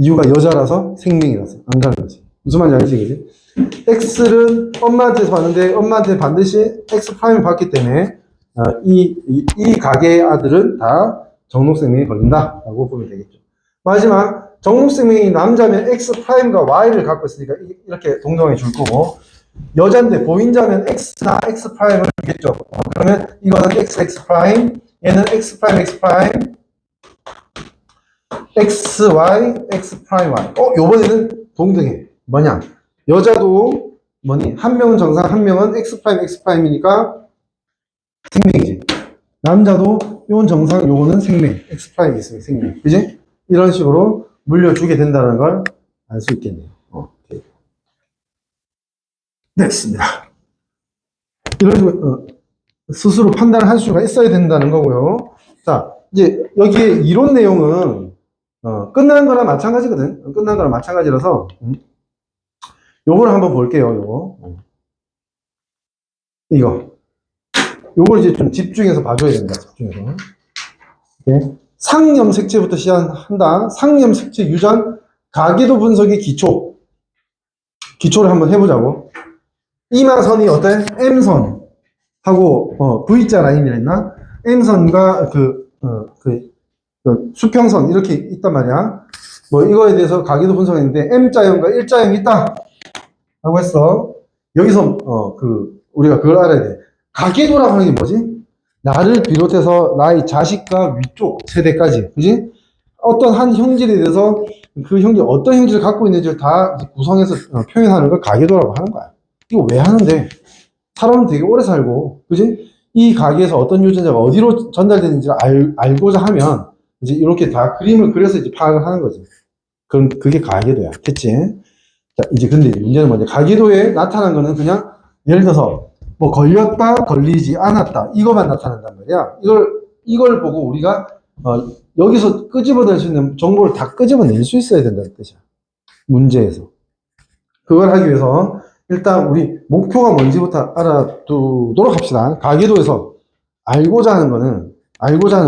A: 이유가 여자라서 생명이라서 안 가는 거지. 무슨 말인지 알지, 그지? X를 엄마한테서 받는데 엄마한테 반드시 X 프라임을 받기 때문에 이 가게의 아들은 다 정록생명에 걸린다라고 보면 되겠죠. 마지막 정록생명이 남자면 X 프라임과 Y를 갖고 있으니까 이렇게 동등하게 줄 거고 여자인데 보인자면 X나 X 프라임을 주겠죠. 그러면 이거는 X 프라임, 얘는 X 프라임 X 프라임, X Y X 프라임 Y. 요번에는 동등해. 뭐냐? 여자도 뭐니? 한 명은 정상, 한 명은 X 프라임 X 프라임이니까 생명이지. 남자도 요건 정상, 요거는 생명. X 프라임 있으면 생명. 그지? 이런 식으로 물려주게 된다는 걸 알 수 있겠네요. 오케이. 됐습니다. 이런 식으로 스스로 판단을 할 수가 있어야 된다는 거고요. 자, 이제 여기에 이론 내용은 끝난 거랑 마찬가지거든. 끝난 거랑 마찬가지라서 요걸 한번 볼게요. 요걸 이제 좀 집중해서 봐줘야 된다. 집중해서. 네. 상염색체부터 시작한다. 상염색체 유전 가계도 분석의 기초를 한번 해보자고. 이마선이 어때? M선하고 V자 라인이라 했나? M선과 그 수평선 이렇게 있단 말이야. 뭐 이거에 대해서 가계도 분석했는데 M자형과 일자형이 있다 라고 했어. 여기서 우리가 그걸 알아야 돼. 가계도라고 하는 게 뭐지? 나를 비롯해서 나의 자식과 위쪽 세대까지, 그지? 어떤 한 형질에 대해서 그 형질 어떤 형질을 갖고 있는지를 다 구성해서 표현하는 걸 가계도라고 하는 거야. 이거 왜 하는데? 사람은 되게 오래 살고, 그지? 이 가계에서 어떤 유전자가 어디로 전달되는지를 알고자 하면 이제 이렇게 다 그림을 그려서 이제 파악을 하는 거지. 그럼 그게 가계도야. 됐지? 자, 이제 근데 문제는 뭐냐? 가계도에 나타난 거는 그냥 예를 들어서 뭐 걸렸다, 걸리지 않았다 이거만 나타난단 말이야. 이걸 보고 우리가 여기서 끄집어낼 수 있는 정보를 다 끄집어낼 수 있어야 된다는 뜻이야. 문제에서. 그걸 하기 위해서 일단 우리 목표가 뭔지부터 알아두도록 합시다. 가계도에서 알고자 하는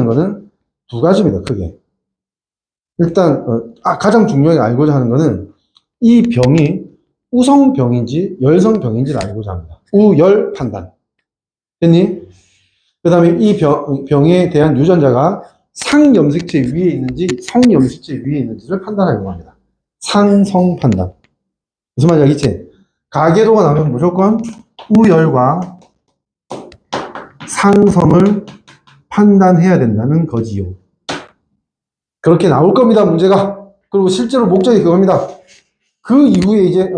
A: 거는 두 가지입니다. 크게. 일단 가장 중요하게 알고자 하는 거는 이 병이 우성병인지 열성병인지를 알고자 합니다. 우열 판단. 됐니? 그 다음에 이 병에 대한 유전자가 상염색체 위에 있는지 성염색체 위에 있는지를 판단하려고 합니다. 상성 판단. 무슨 말인지 알겠지? 가계도가 나오면 무조건 우열과 상성을 판단해야 된다는 거지요. 그렇게 나올 겁니다, 문제가. 그리고 실제로 목적이 그겁니다. 그 이후에 이제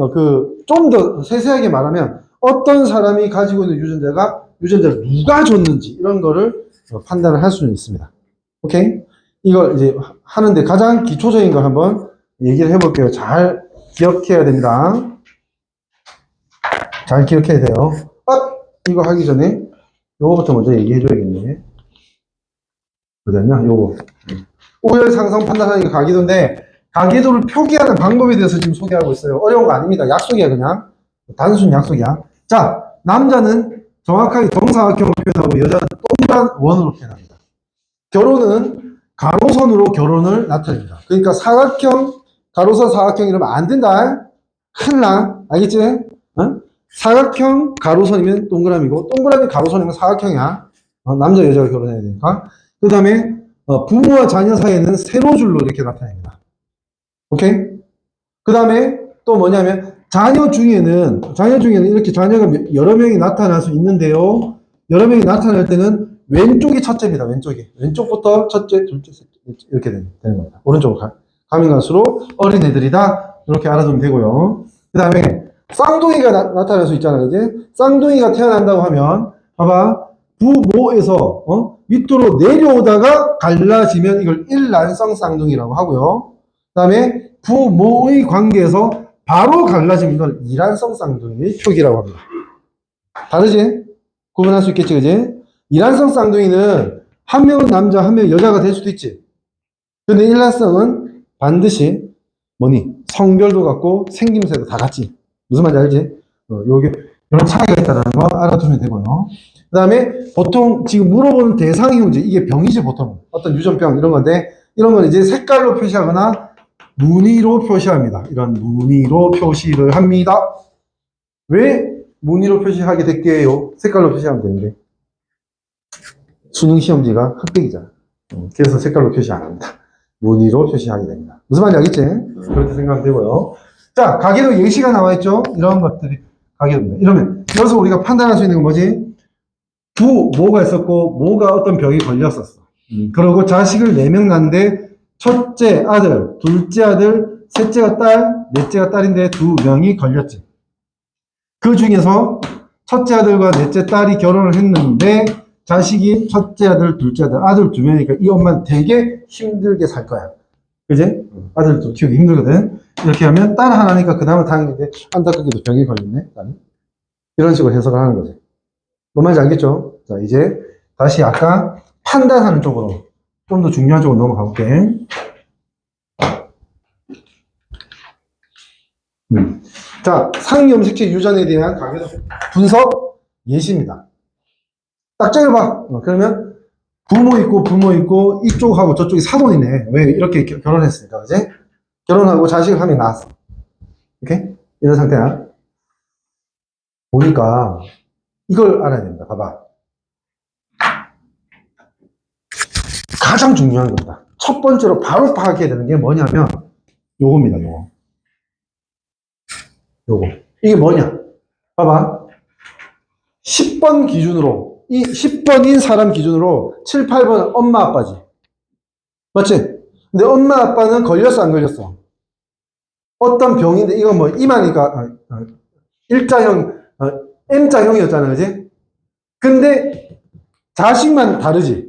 A: 좀 더 세세하게 말하면 어떤 사람이 가지고 있는 유전자를 누가 줬는지 이런 거를 판단을 할 수는 있습니다. 오케이? 이걸 이제 하는데 가장 기초적인 걸 한번 얘기를 해볼게요. 잘 기억해야 됩니다. 잘 기억해야 돼요. 이거 하기 전에 요거부터 먼저 얘기해줘야겠네. 어디였냐? 요거. 우열 상성 판단하는 게 가계도인데 가계도를 표기하는 방법에 대해서 지금 소개하고 있어요. 어려운 거 아닙니다. 약속이야, 그냥. 단순 약속이야. 자, 남자는 정확하게 정사각형으로 표현하고 여자는 동그란 원으로 표현합니다. 결혼은 가로선으로 결혼을 나타냅니다. 그러니까 사각형, 가로선 사각형 이러면 안 된다. 큰일 나. 알겠지? 어? 사각형, 가로선이면 동그라미고 동그라미, 가로선이면 사각형이야. 남자, 여자가 결혼해야 되니까. 그 다음에 부모와 자녀 사이에는 세로줄로 이렇게 나타냅니다. 오케이? 그 다음에 또 뭐냐면 자녀 중에는 이렇게 자녀가 여러 명이 나타날 수 있는데요. 여러 명이 나타날 때는 왼쪽이 첫째입니다. 왼쪽부터 첫째, 둘째, 셋째 이렇게 되는 겁니다. 오른쪽으로 가면 갈수록 어린 애들이다. 이렇게 알아두면 되고요. 그 다음에 쌍둥이가 나타날 수 있잖아요. 그지? 쌍둥이가 태어난다고 하면 봐봐. 부모에서 밑으로 내려오다가 갈라지면 이걸 일란성 쌍둥이라고 하고요. 그 다음에 부모의 관계에서 바로 갈라지면 이걸 이란성 쌍둥이의 표기라고 합니다. 다르지? 구분할 수 있겠지, 그지? 이란성 쌍둥이는 한 명은 남자, 한 명은 여자가 될 수도 있지. 근데 일란성은 반드시 뭐니? 성별도 같고 생김새도 다 같지. 무슨 말인지 알지? 요게 이런 차이가 있다는 거 알아두면 되고요. 그 다음에 보통 지금 물어보는 대상 형제, 이게 병이지 보통. 어떤 유전병 이런 건데 이런 건 이제 색깔로 표시하거나 무늬로 표시합니다. 이런 무늬로 표시를 합니다. 왜 무늬로 표시하게 됐게요? 색깔로 표시하면 되는데. 수능 시험지가 흑백이잖아. 그래서 색깔로 표시 안 합니다. 무늬로 표시하게 됩니다. 무슨 말인지 알겠지? 그렇게 생각하면 되고요. 자, 가계도 예시가 나와 있죠? 이런 것들이 가계도입니다. 이러면 여기서 우리가 판단할 수 있는 건 뭐지? 부모가 있었고 모가 어떤 병이 걸렸었어. 그리고 자식을 4명 낳는데 첫째 아들, 둘째 아들, 셋째가 딸, 넷째가 딸인데 2명이 걸렸지. 그 중에서 첫째 아들과 넷째 딸이 결혼을 했는데 자식이 첫째 아들, 둘째 아들 2명이니까 이 엄마는 되게 힘들게 살 거야. 그지? 아들도 키우기 힘들거든. 이렇게 하면 딸 하나니까 그 다음에 다행인데 안타깝게도 병이 걸렸네. 이런 식으로 해석을 하는 거지. 뭔 말인지 알겠죠? 자, 이제 다시 아까 판단하는 쪽으로 좀 더 중요한 쪽으로 넘어가 볼게. 자, 상염색체 유전에 대한 가계도 분석 예시입니다. 딱 째려봐. 그러면 부모 있고 이쪽하고 저쪽이 사돈이네. 왜 이렇게 결혼했으니까, 그지? 결혼하고 자식을 한 명 낳았어. 이렇게? 이런 상태야. 보니까 이걸 알아야 됩니다. 봐봐. 가장 중요한 겁니다. 첫 번째로 바로 파악해야 되는 게 뭐냐면 요겁니다. 요거. 이게 뭐냐? 봐봐. 10번 기준으로, 이 10번인 사람 기준으로 7, 8번은 엄마 아빠지. 맞지? 근데 엄마 아빠는 걸렸어 안 걸렸어? 어떤 병인데 이건 뭐 이마니까 일자형 M자형이었잖아. 그지? 근데 자식만 다르지.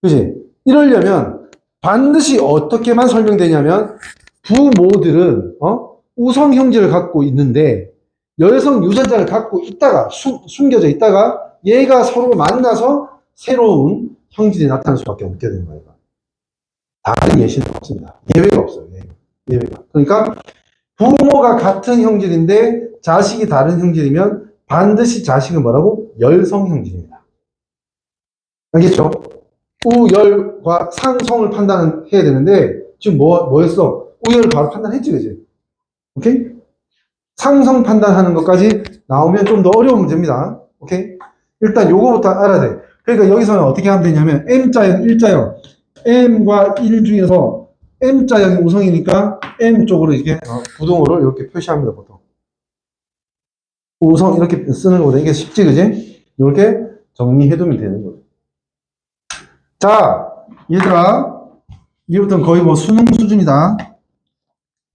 A: 그지? 이러려면 반드시 어떻게만 설명되냐면 부모들은 우성 형제를 갖고 있는데 여성 유전자를 갖고 있다가 숨겨져 있다가 얘가 서로 만나서 새로운 형질이 나타날 수밖에 없게 되는 거예요. 다른 예시는 없습니다. 예외가 없어요. 예외가. 그러니까 부모가 같은 형질인데 자식이 다른 형질이면 반드시 자식은 뭐라고? 열성 형질입니다. 알겠죠? 우열과 상성을 판단해야 되는데 지금 뭐였어? 우열을 바로 판단했지, 그지? 오케이? 상성 판단하는 것까지 나오면 좀 더 어려운 문제입니다. 오케이? 일단 요거부터 알아야 돼. 그러니까 여기서는 어떻게 하면 되냐면 M자형, 1자형 M과 1 중에서 M자형이 우성이니까 M 쪽으로 이렇게 부등호를 이렇게 표시합니다, 보통. 우성 이렇게 쓰는 거보다 이게 쉽지, 그지? 이렇게 정리해두면 되는 거예요. 자, 얘들아, 이제부터는 거의 뭐 수능 수준이다.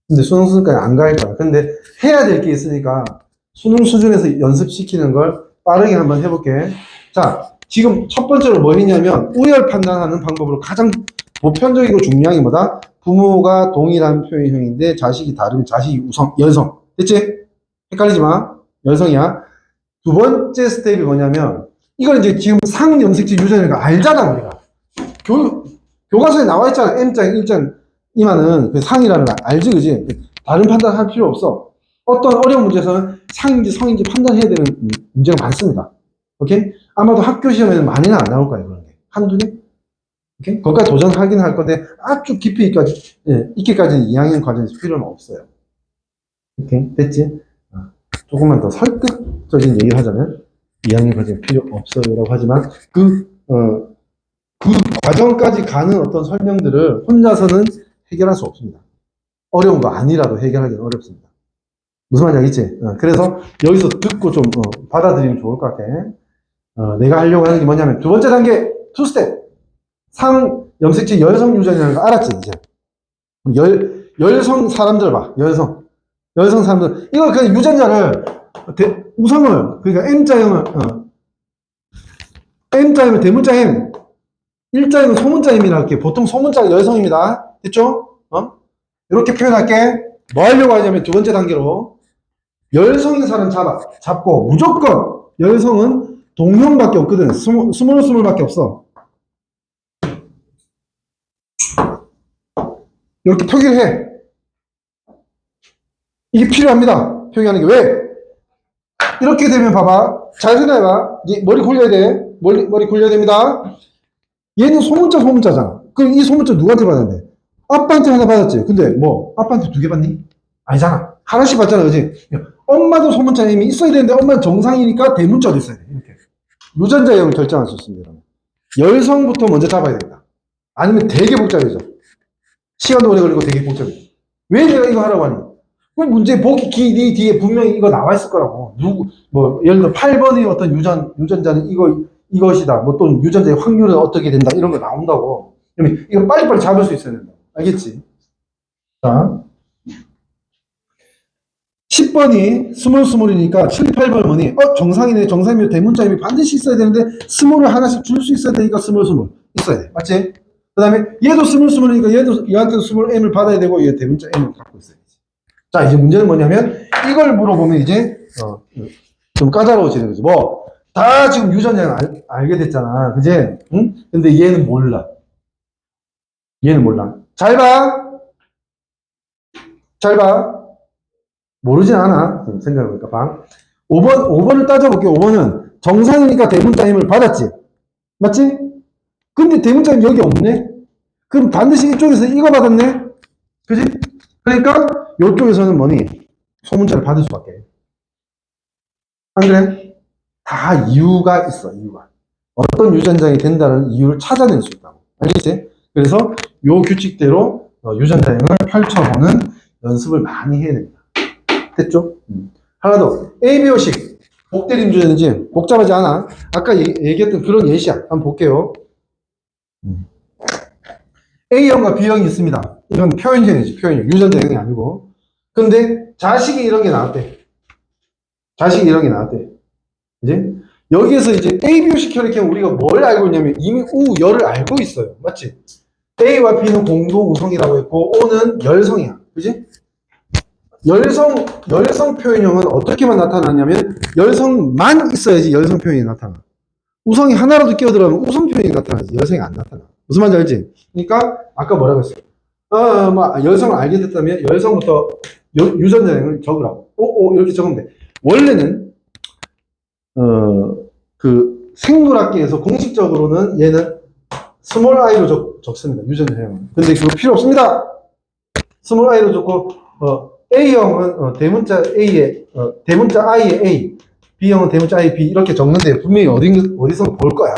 A: 근데 수능 수준까지 안 갈 거야. 근데 해야 될 게 있으니까 수능 수준에서 연습시키는 걸 빠르게 한번 해볼게. 자, 지금 첫 번째로 뭐 했냐면 우열 판단하는 방법으로 가장 보편적이고 중요한 게 뭐다? 부모가 동일한 표현형인데 자식이 다르면 자식이 우성, 열성. 됐지? 헷갈리지 마. 열성이야. 두 번째 스텝이 뭐냐면 이걸 이제 지금 상염색체 유전이니까 알잖아, 우리가. 교과서에 나와 있잖아. M장, 1장, 이마는 그 상이라는 걸 알지, 그지? 다른 판단할 필요 없어. 어떤 어려운 문제에서는 상인지 성인지 판단해야 되는 문제가 많습니다. 오케이? 아마도 학교 시험에는 많이는 안 나올 거예요, 그런 게. 한두 개? 오케이? 거기까지 도전하긴 할 건데, 아주 깊이 있게까지는 2학년 과정에서 필요는 없어요. 오케이? 됐지? 조금만 더 설득적인 얘기를 하자면, 2학년 과정에 필요 없어요라고 하지만, 그 과정까지 가는 어떤 설명들을 혼자서는 해결할 수 없습니다. 어려운 거 아니라도 해결하기는 어렵습니다. 무슨 말인지 알겠지? 그래서 여기서 듣고 좀 받아들이면 좋을 것 같아. 내가 하려고 하는 게 뭐냐면 두 번째 단계, 투 스텝. 상염색체 열성 유전이라는 거 알았지, 이제? 열성 사람들 봐. 열성 사람들. 이거 그냥 유전자를, 우성을, 그러니까 M자형을 대문자 M, 1자형은 소문자 M이라 할게. 보통 소문자가 열성입니다. 됐죠? 이렇게 표현할게. 뭐 하려고 하냐면 두 번째 단계로 열성인 사람 잡고 무조건 열성은 동형밖에 없거든. 스물밖에 없어. 이렇게 표기를 해. 이게 필요합니다. 표기하는 게 왜? 이렇게 되면 봐봐. 잘 생각해봐. 머리 굴려야 돼. 머리 굴려야 됩니다. 얘는 소문자잖아. 그럼 이 소문자 누구한테 받았는데? 아빠한테 하나 받았지. 근데 뭐 아빠한테 두 개 받니? 아니잖아. 하나씩 받잖아, 그지? 엄마도 소문자 힘이 있어야 되는데 엄마는 정상이니까 대문자도 있어야 돼. 이렇게 유전자형을 결정할 수 있습니다. 열성부터 먼저 잡아야 됩니다. 아니면 되게 복잡해져. 시간도 오래 걸리고 되게 복잡해져. 왜 내가 이거 하라고 하니? 그 문제 보기 기 뒤에 분명히 이거 나와 있을 거라고. 예를 들어 8번의 어떤 유전자는 이것이다. 뭐 또 유전자의 확률은 어떻게 된다. 이런 거 나온다고. 그러면 이거 빨리빨리 잡을 수 있어야 된다. 알겠지? 자. 10번이 스몰이니까 7, 8번 뭐니? 정상이네. 정상이면 대문자임이 반드시 있어야 되는데 스몰을 하나씩 줄 수 있어야 되니까 스몰 있어야 돼. 맞지? 그 다음에 얘도 스몰이니까 얘한테도 스몰 M을 받아야 되고 얘 대문자 M을 갖고 있어야지. 자, 이제 문제는 뭐냐면 이걸 물어보면 이제 좀 까다로워지는 거지. 뭐 다 지금 유전자는 알게 됐잖아. 그지? 응? 근데 얘는 몰라. 잘 봐. 모르진 않아. 생각해보니까 방. 5번을 따져볼게요. 5번은 정상이니까 대문자 힘을 받았지. 맞지? 근데 대문자 힘 여기 없네? 그럼 반드시 이쪽에서 이거 받았네? 그지? 그러니까 이쪽에서는 뭐니? 소문자를 받을 수밖에. 안 그래? 다 이유가 있어, 이유가. 어떤 유전자가 된다는 이유를 찾아낼 수 있다고. 알겠지? 그래서 요 규칙대로 유전자형을 펼쳐보는 연습을 많이 해야 됩니다. 됐죠? 하나 더. ABO식. 복대림 유전인지 복잡하지 않아. 아까 얘기했던 그런 예시야. 한번 볼게요. A형과 B형이 있습니다. 이건 표현형이지, 표현형. 유전자형이 아니고. 근데 자식이 이런 게 나왔대. 자식이 이런 게 나왔대. 이제 여기에서 이제 ABO식 혈액형 우리가 뭘 알고 있냐면 이미 우열을 알고 있어요. 맞지? A와 B는 공동 우성이라고 했고 O는 열성이야. 그지? 열성 표현형은 어떻게만 나타나냐면 열성만 있어야지 열성 표현이 나타나. 우성이 하나라도 끼어들어가면 우성 표현이 나타나지. 열성이 안 나타나. 무슨 말인지 알지? 그러니까 아까 뭐라고 했어? 열성을 알게 됐다면 열성부터 유전자형을 적으라고. 이렇게 적으면 돼. 원래는 그 생물학계에서 공식적으로는 얘는 스몰 i로 적습니다. 유전자형은. 근데 그거 필요 없습니다. 스몰 i로 적고 A형은 대문자 A에 대문자 I에 A, B형은 대문자 I, B 이렇게 적는데 분명히 어디서 볼 거야.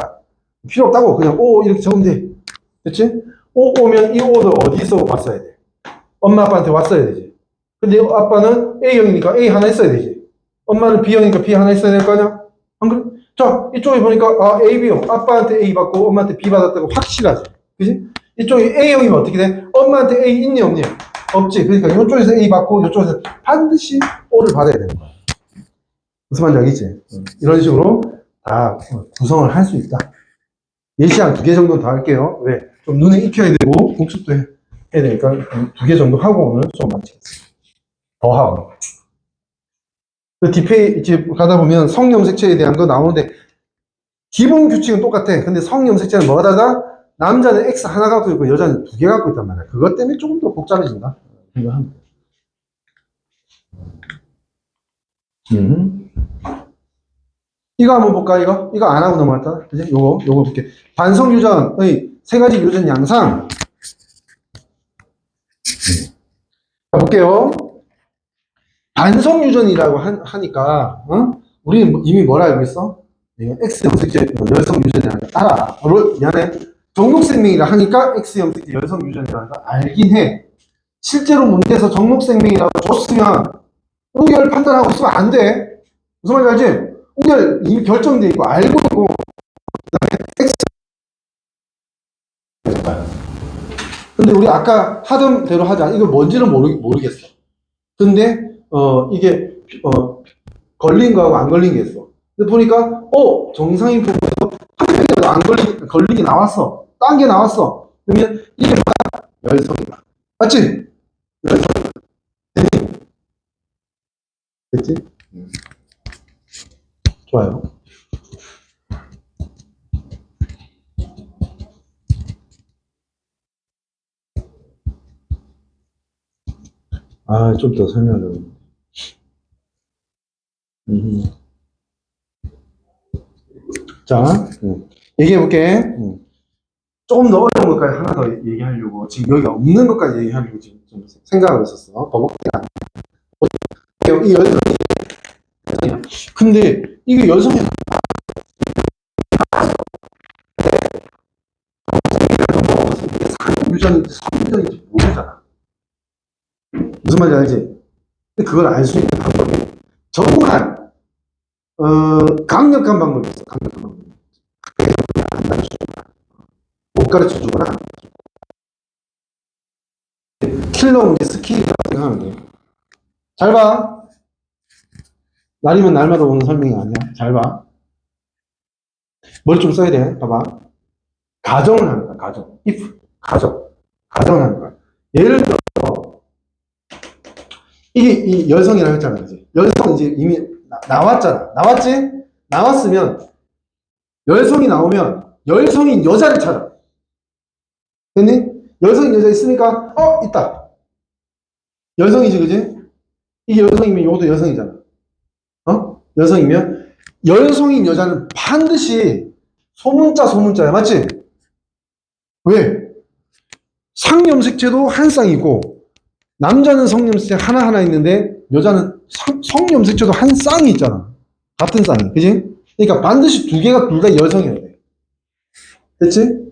A: 필요 없다고 그냥 O 이렇게 적으면 돼. 됐지? O 오면 이 O도 어디서 왔어야 돼? 엄마 아빠한테 왔어야 되지. 근데 아빠는 A형이니까 A 하나 있어야 되지. 엄마는 B형이니까 B 하나 있어야 될 거 아니야? 안 그래? 자, 이쪽에 보니까 A, B형 아빠한테 A 받고 엄마한테 B 받았다고 확실하지. 그지? 이쪽에 A형이면 어떻게 돼? 엄마한테 A 있니 없니? 없지. 그러니까 이쪽에서 A 받고 이쪽에서 반드시 O를 받아야 되는 거야. 무슨 말인지 알겠지? 이런 식으로 다 구성을 할 수 있다. 예시 한 2개 정도 더 할게요. 왜? 좀 눈에 익혀야 되고 복습도 해야 되니까 2개 정도 하고 오늘 좀 마치겠습니다. 더 하고. 그 디페이지 가다 보면 성염색체에 대한 거 나오는데 기본 규칙은 똑같아. 근데 성염색체는 뭐가 다르다? 남자는 X 하나 갖고 있고 여자는 2개 갖고 있단 말이야. 그것 때문에 조금 더 복잡해진다. 이거 하면 이거 한번 볼까, 이거? 이거 안 하고 넘어갔다. 그지? 요거 볼게. 반성 유전의 3가지 유전 양상. 자, 볼게요. 반성 유전이라고 하니까, 우리는 이미 뭘 알고 있어? X 염색체 열성 유전이라는 거 알아. 미안해. 정록생명이라 하니까 X 염색체 열성 유전이라는 거 알긴 해. 실제로 문제에서 정록생명이라고 줬으면 우열 판단하고 있으면 안 돼. 무슨 말인지 알지? 우열 이미 결정돼 있고 알고 있고 그다음에 X. 근데 우리 아까 하던 대로 하자. 이거 뭔지는 모르겠어. 근데 이게 걸린 거하고 안 걸린 게 있어. 근데 보니까 정상인 부분에서 한 명이라도 안 걸린 게 나왔어. 딴 게 나왔어. 그러면 이게 뭐야? 열성이다. 맞지? 열성. 됐지? 좋아요. 좀 더 설명을. 자, 얘기해 볼게. 조금 더 어려운 것까지 하나 더 얘기하려고 지금 여기 없는 것까지 얘기하려고 지금 좀 생각하고 있었어. 버벅대가 이 열성이 근데 이게 열성이 유전인지 성유전인지 모르잖아. 무슨 말인지 알지? 근데 그걸 알 수 있는 방법이 정말 강력한 방법이 있어. 강력한 방법. 못 가르쳐 주거나 킬러 문제 스킬이라고 생각하면 돼. 잘 봐. 날이면 날마다 오는 설명이 아니야. 잘 봐. 머리 좀 써야 돼. 봐봐. 가정을 하는 거야. 가정. if. 가정을 하는 거야. 예를 들어 이게 이 열성이라고 했잖아. 그지? 열성 이제 이미 나왔잖아. 나왔지? 나왔으면 열성이 나오면 열성인 여자를 찾아. 됐니? 열성인 여자 있으니까 있다. 열성이지, 그지? 이게 열성이면 이것도 열성이잖아. 열성이면 열성인 여자는 반드시 소문자야. 맞지? 왜? 상염색체도 한 쌍이고 남자는 성염색체 하나하나 있는데 여자는 성염색체도 한 쌍이 있잖아. 같은 쌍이. 그지? 그러니까 반드시 2개가 둘 다 열성이어야 돼. 됐지?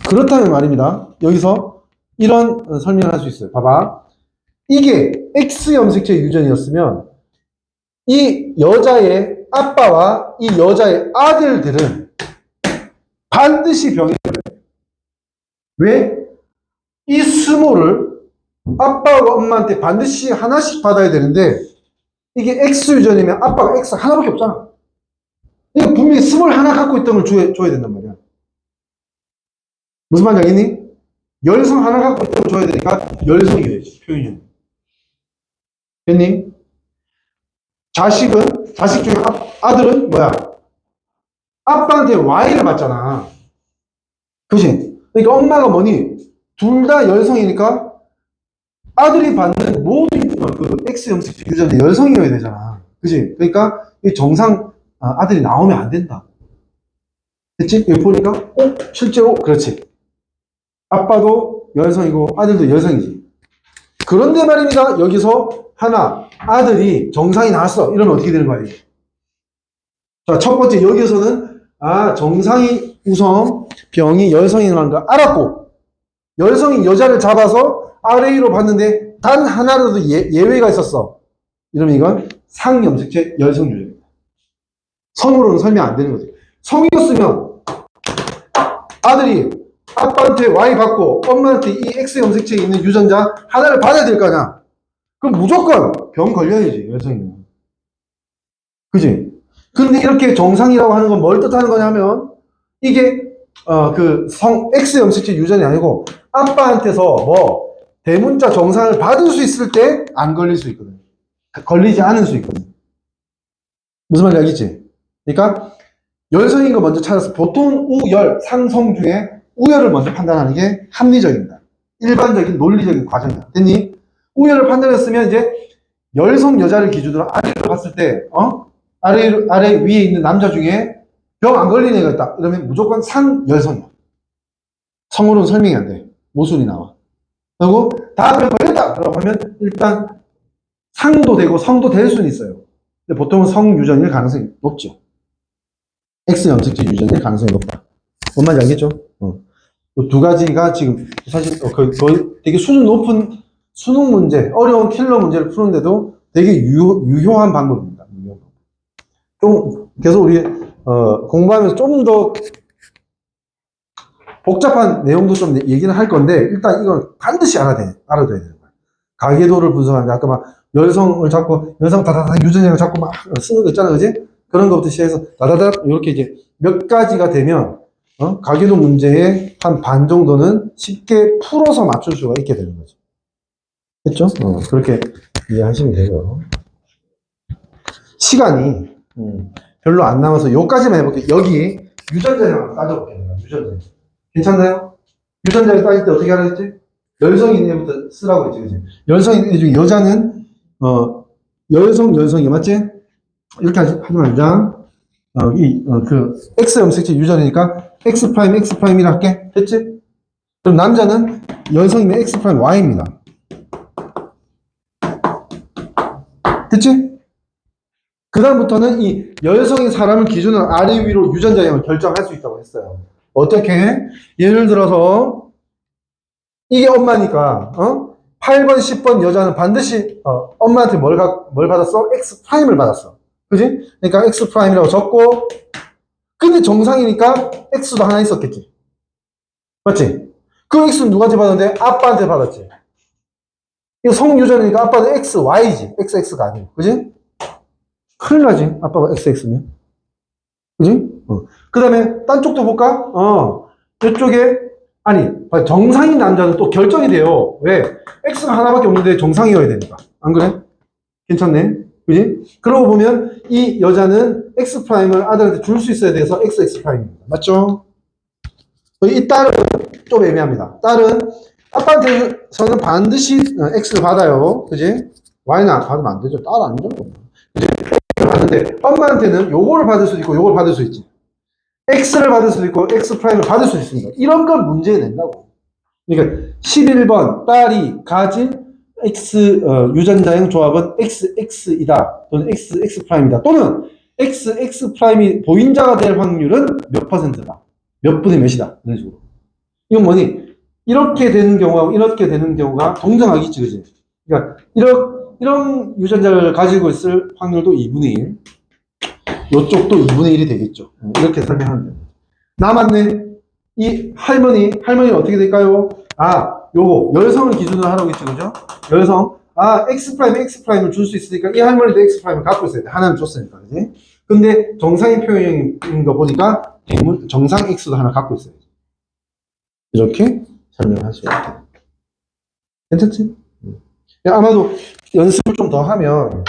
A: 그렇다면 말입니다. 여기서 이런 설명을 할 수 있어요. 봐봐. 이게 X 염색체의 유전이었으면 이 여자의 아빠와 이 여자의 아들들은 반드시 병이 걸려요. 왜? 이 스몰을 아빠와 엄마한테 반드시 하나씩 받아야 되는데 이게 X 유전이면 아빠가 X 하나밖에 없잖아. 이거 분명히 스몰 하나 갖고 있던 걸 줘야 된단 말이야. 무슨 말인지 알겠니? 열성 하나 갖고 있던 걸 줘야 되니까 열성이 돼야지, 표현이. 됐니? 자식 중에 아들은 뭐야? 아빠한테 Y를 받잖아. 그치? 그러니까 엄마가 뭐니? 둘 다 열성이니까 아들이 받는 모든 그 X 염색 유전이 열성이어야 되잖아. 그치? 그러니까 이 정상 아들이 나오면 안 된다. 됐지? 여기 보니까 실제로 그렇지. 아빠도 열성이고 아들도 열성이지. 그런데 말입니다. 여기서 하나 아들이 정상이 나왔어. 이러면 어떻게 되는 거야? 자, 첫 번째 여기서는 정상이 우선 병이 열성이라는 걸 알았고 열성이 여자를 잡아서 RA로 봤는데 단 하나라도 예외가 있었어. 이러면 이건 상염색체 열성 유전입니다. 성으로는 설명 안 되는 거지. 성이었으면 아들이 아빠한테 Y 받고 엄마한테 이 X 염색체에 있는 유전자 하나를 받아야 될 거 아니야. 그럼 무조건 병 걸려야지, 열성이면. 그지? 근데 이렇게 정상이라고 하는 건 뭘 뜻하는 거냐면 이게 그 X 염색체 유전이 아니고 아빠한테서 뭐 대문자 정상을 받을 수 있을 때 안 걸릴 수 있거든. 걸리지 않을 수 있거든. 무슨 말인지 알겠지? 그러니까 열성인 거 먼저 찾아서 보통 우열, 상성 중에 우열을 먼저 판단하는 게 합리적입니다. 일반적인 논리적인 과정이다. 됐니? 우열을 판단했으면 이제 열성 여자를 기준으로 아래로 봤을 때 아래 위에 있는 남자 중에 병 안 걸린 애가 있다. 이러면 무조건 상열성이야. 성으로는 설명이 안 돼. 모순이 나와. 그리고 다 병 걸렸다. 라고 하면 일단 상도 되고 성도 될 수는 있어요. 근데 보통은 성 유전일 가능성이 높죠. X 염색체 유전일 가능성이 높다. 뭔 말인지 알겠죠? 이 두 가지가 지금 사실 거의 되게 수준 높은 수능 문제, 어려운 킬러 문제를 푸는데도 되게 유효한 방법입니다. 좀 계속 우리 공부하면서 좀 더 복잡한 내용도 좀 얘기는 할 건데 일단 이건 반드시 알아둬야 되는 거야. 가계도를 분석하는데 아까 막 열성을 잡고 열성 다다다 유전형을 잡고 막 쓰는 거 있잖아, 그지? 그런 것부터 시작해서 다다다 이렇게 이제 몇 가지가 되면 가계도 문제의 한 반 정도는 쉽게 풀어서 맞출 수가 있게 되는 거죠. 됐죠? 그렇게 이해하시면 되고요. 시간이 별로 안 남아서 여기까지만 해볼게요. 여기 유전자를 한번 따져볼게요. 유전자. 괜찮나요? 유전자를 따질 때 어떻게 하라 했지? 열성이 있는 애부터 쓰라고 했지, 그지? 열성이 있는 애 중에 여자는 열성이 맞지? 이렇게 하지 말자. 그 X 염색체 유전이니까 X 프라임 X 프라임이라 할게. 됐지? 그럼 남자는 열성이면 X 프라임 Y입니다. 됐지? 그 다음부터는 이 열성인 사람을 기준으로 아래 위로 유전자형을 결정할 수 있다고 했어요. 어떻게? 예를 들어서 이게 엄마니까 8번 10번 여자는 반드시 엄마한테 뭘 받았어? X 프라임을 받았어. 그지? 그러니까 X 프라임이라고 적고 근데 정상이니까 X도 하나 있었겠지. 맞지? 그 X는 누구한테 받았는데? 아빠한테 받았지. 이거 성유전이니까 아빠는 X, Y지. XX가 아니고. 그지? 큰일 나지. 아빠가 XX면. 그지? 그 다음에 딴 쪽도 볼까? 이쪽에 아니 정상인 남자는 또 결정이 돼요. 왜? X가 하나밖에 없는데 정상이어야 되니까. 안 그래? 괜찮네. 그지? 그러고 보면 이 여자는 X 프라임을 아들한테 줄 수 있어야 돼서 XX 프라임입니다. 맞죠? 이 딸은 좀 애매합니다. 딸은 아빠한테서는 반드시 X를 받아요. 그지? Y는 받으면 안 되죠. 딸 안 줘요. 그지? 받는데 엄마한테는 요거를 받을 수도 있고 요걸 받을 수 있지. X를 받을 수도 있고 X 프라임을 받을 수도 있습니다. 이런 걸 문제에 낸다고. 그러니까 11번 딸이 가진 X 유전자형 조합은 XX이다 또는 XX 프라임이다 또는 XX 프라임이 보인자가 될 확률은 몇 %다 몇 분의 몇이다 이런 식으로
C: 이건 뭐니? 이렇게 되는 경우하고 이렇게 되는 경우가 동등하겠지, 그지? 그러니까, 이런 유전자를 가지고 있을 확률도 2분의 1. 요쪽도 2분의 1이 되겠죠. 이렇게 설명하면 됩니다. 남았네. 이 할머니는 어떻게 될까요? 요거, 열성을 기준으로 하라고 했죠, 그죠? 열성. X'을 줄 수 있으니까 이 할머니도 X'을 갖고 있어야 돼. 하나는 줬으니까, 그지? 근데 정상인 표현인 거 보니까 정상 X도 하나 갖고 있어야 돼. 이렇게 설명을 할 수 있다. 괜찮지? 아마도 연습을 좀 더 하면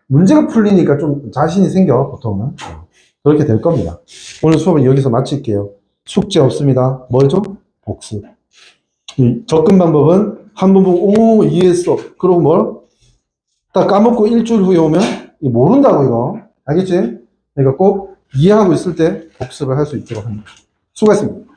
C: 문제가 풀리니까 좀 자신이 생겨, 보통은. 그렇게 될 겁니다. 오늘 수업은 여기서 마칠게요. 숙제 없습니다. 뭐죠? 복습. 접근 방법은 한 번 보고, 이해했어. 그러고 뭘? 딱 까먹고 일주일 후에 오면, 모른다고, 이거. 알겠지? 그러니까 꼭 이해하고 있을 때 복습을 할 수 있도록 합니다. 수고했습니다.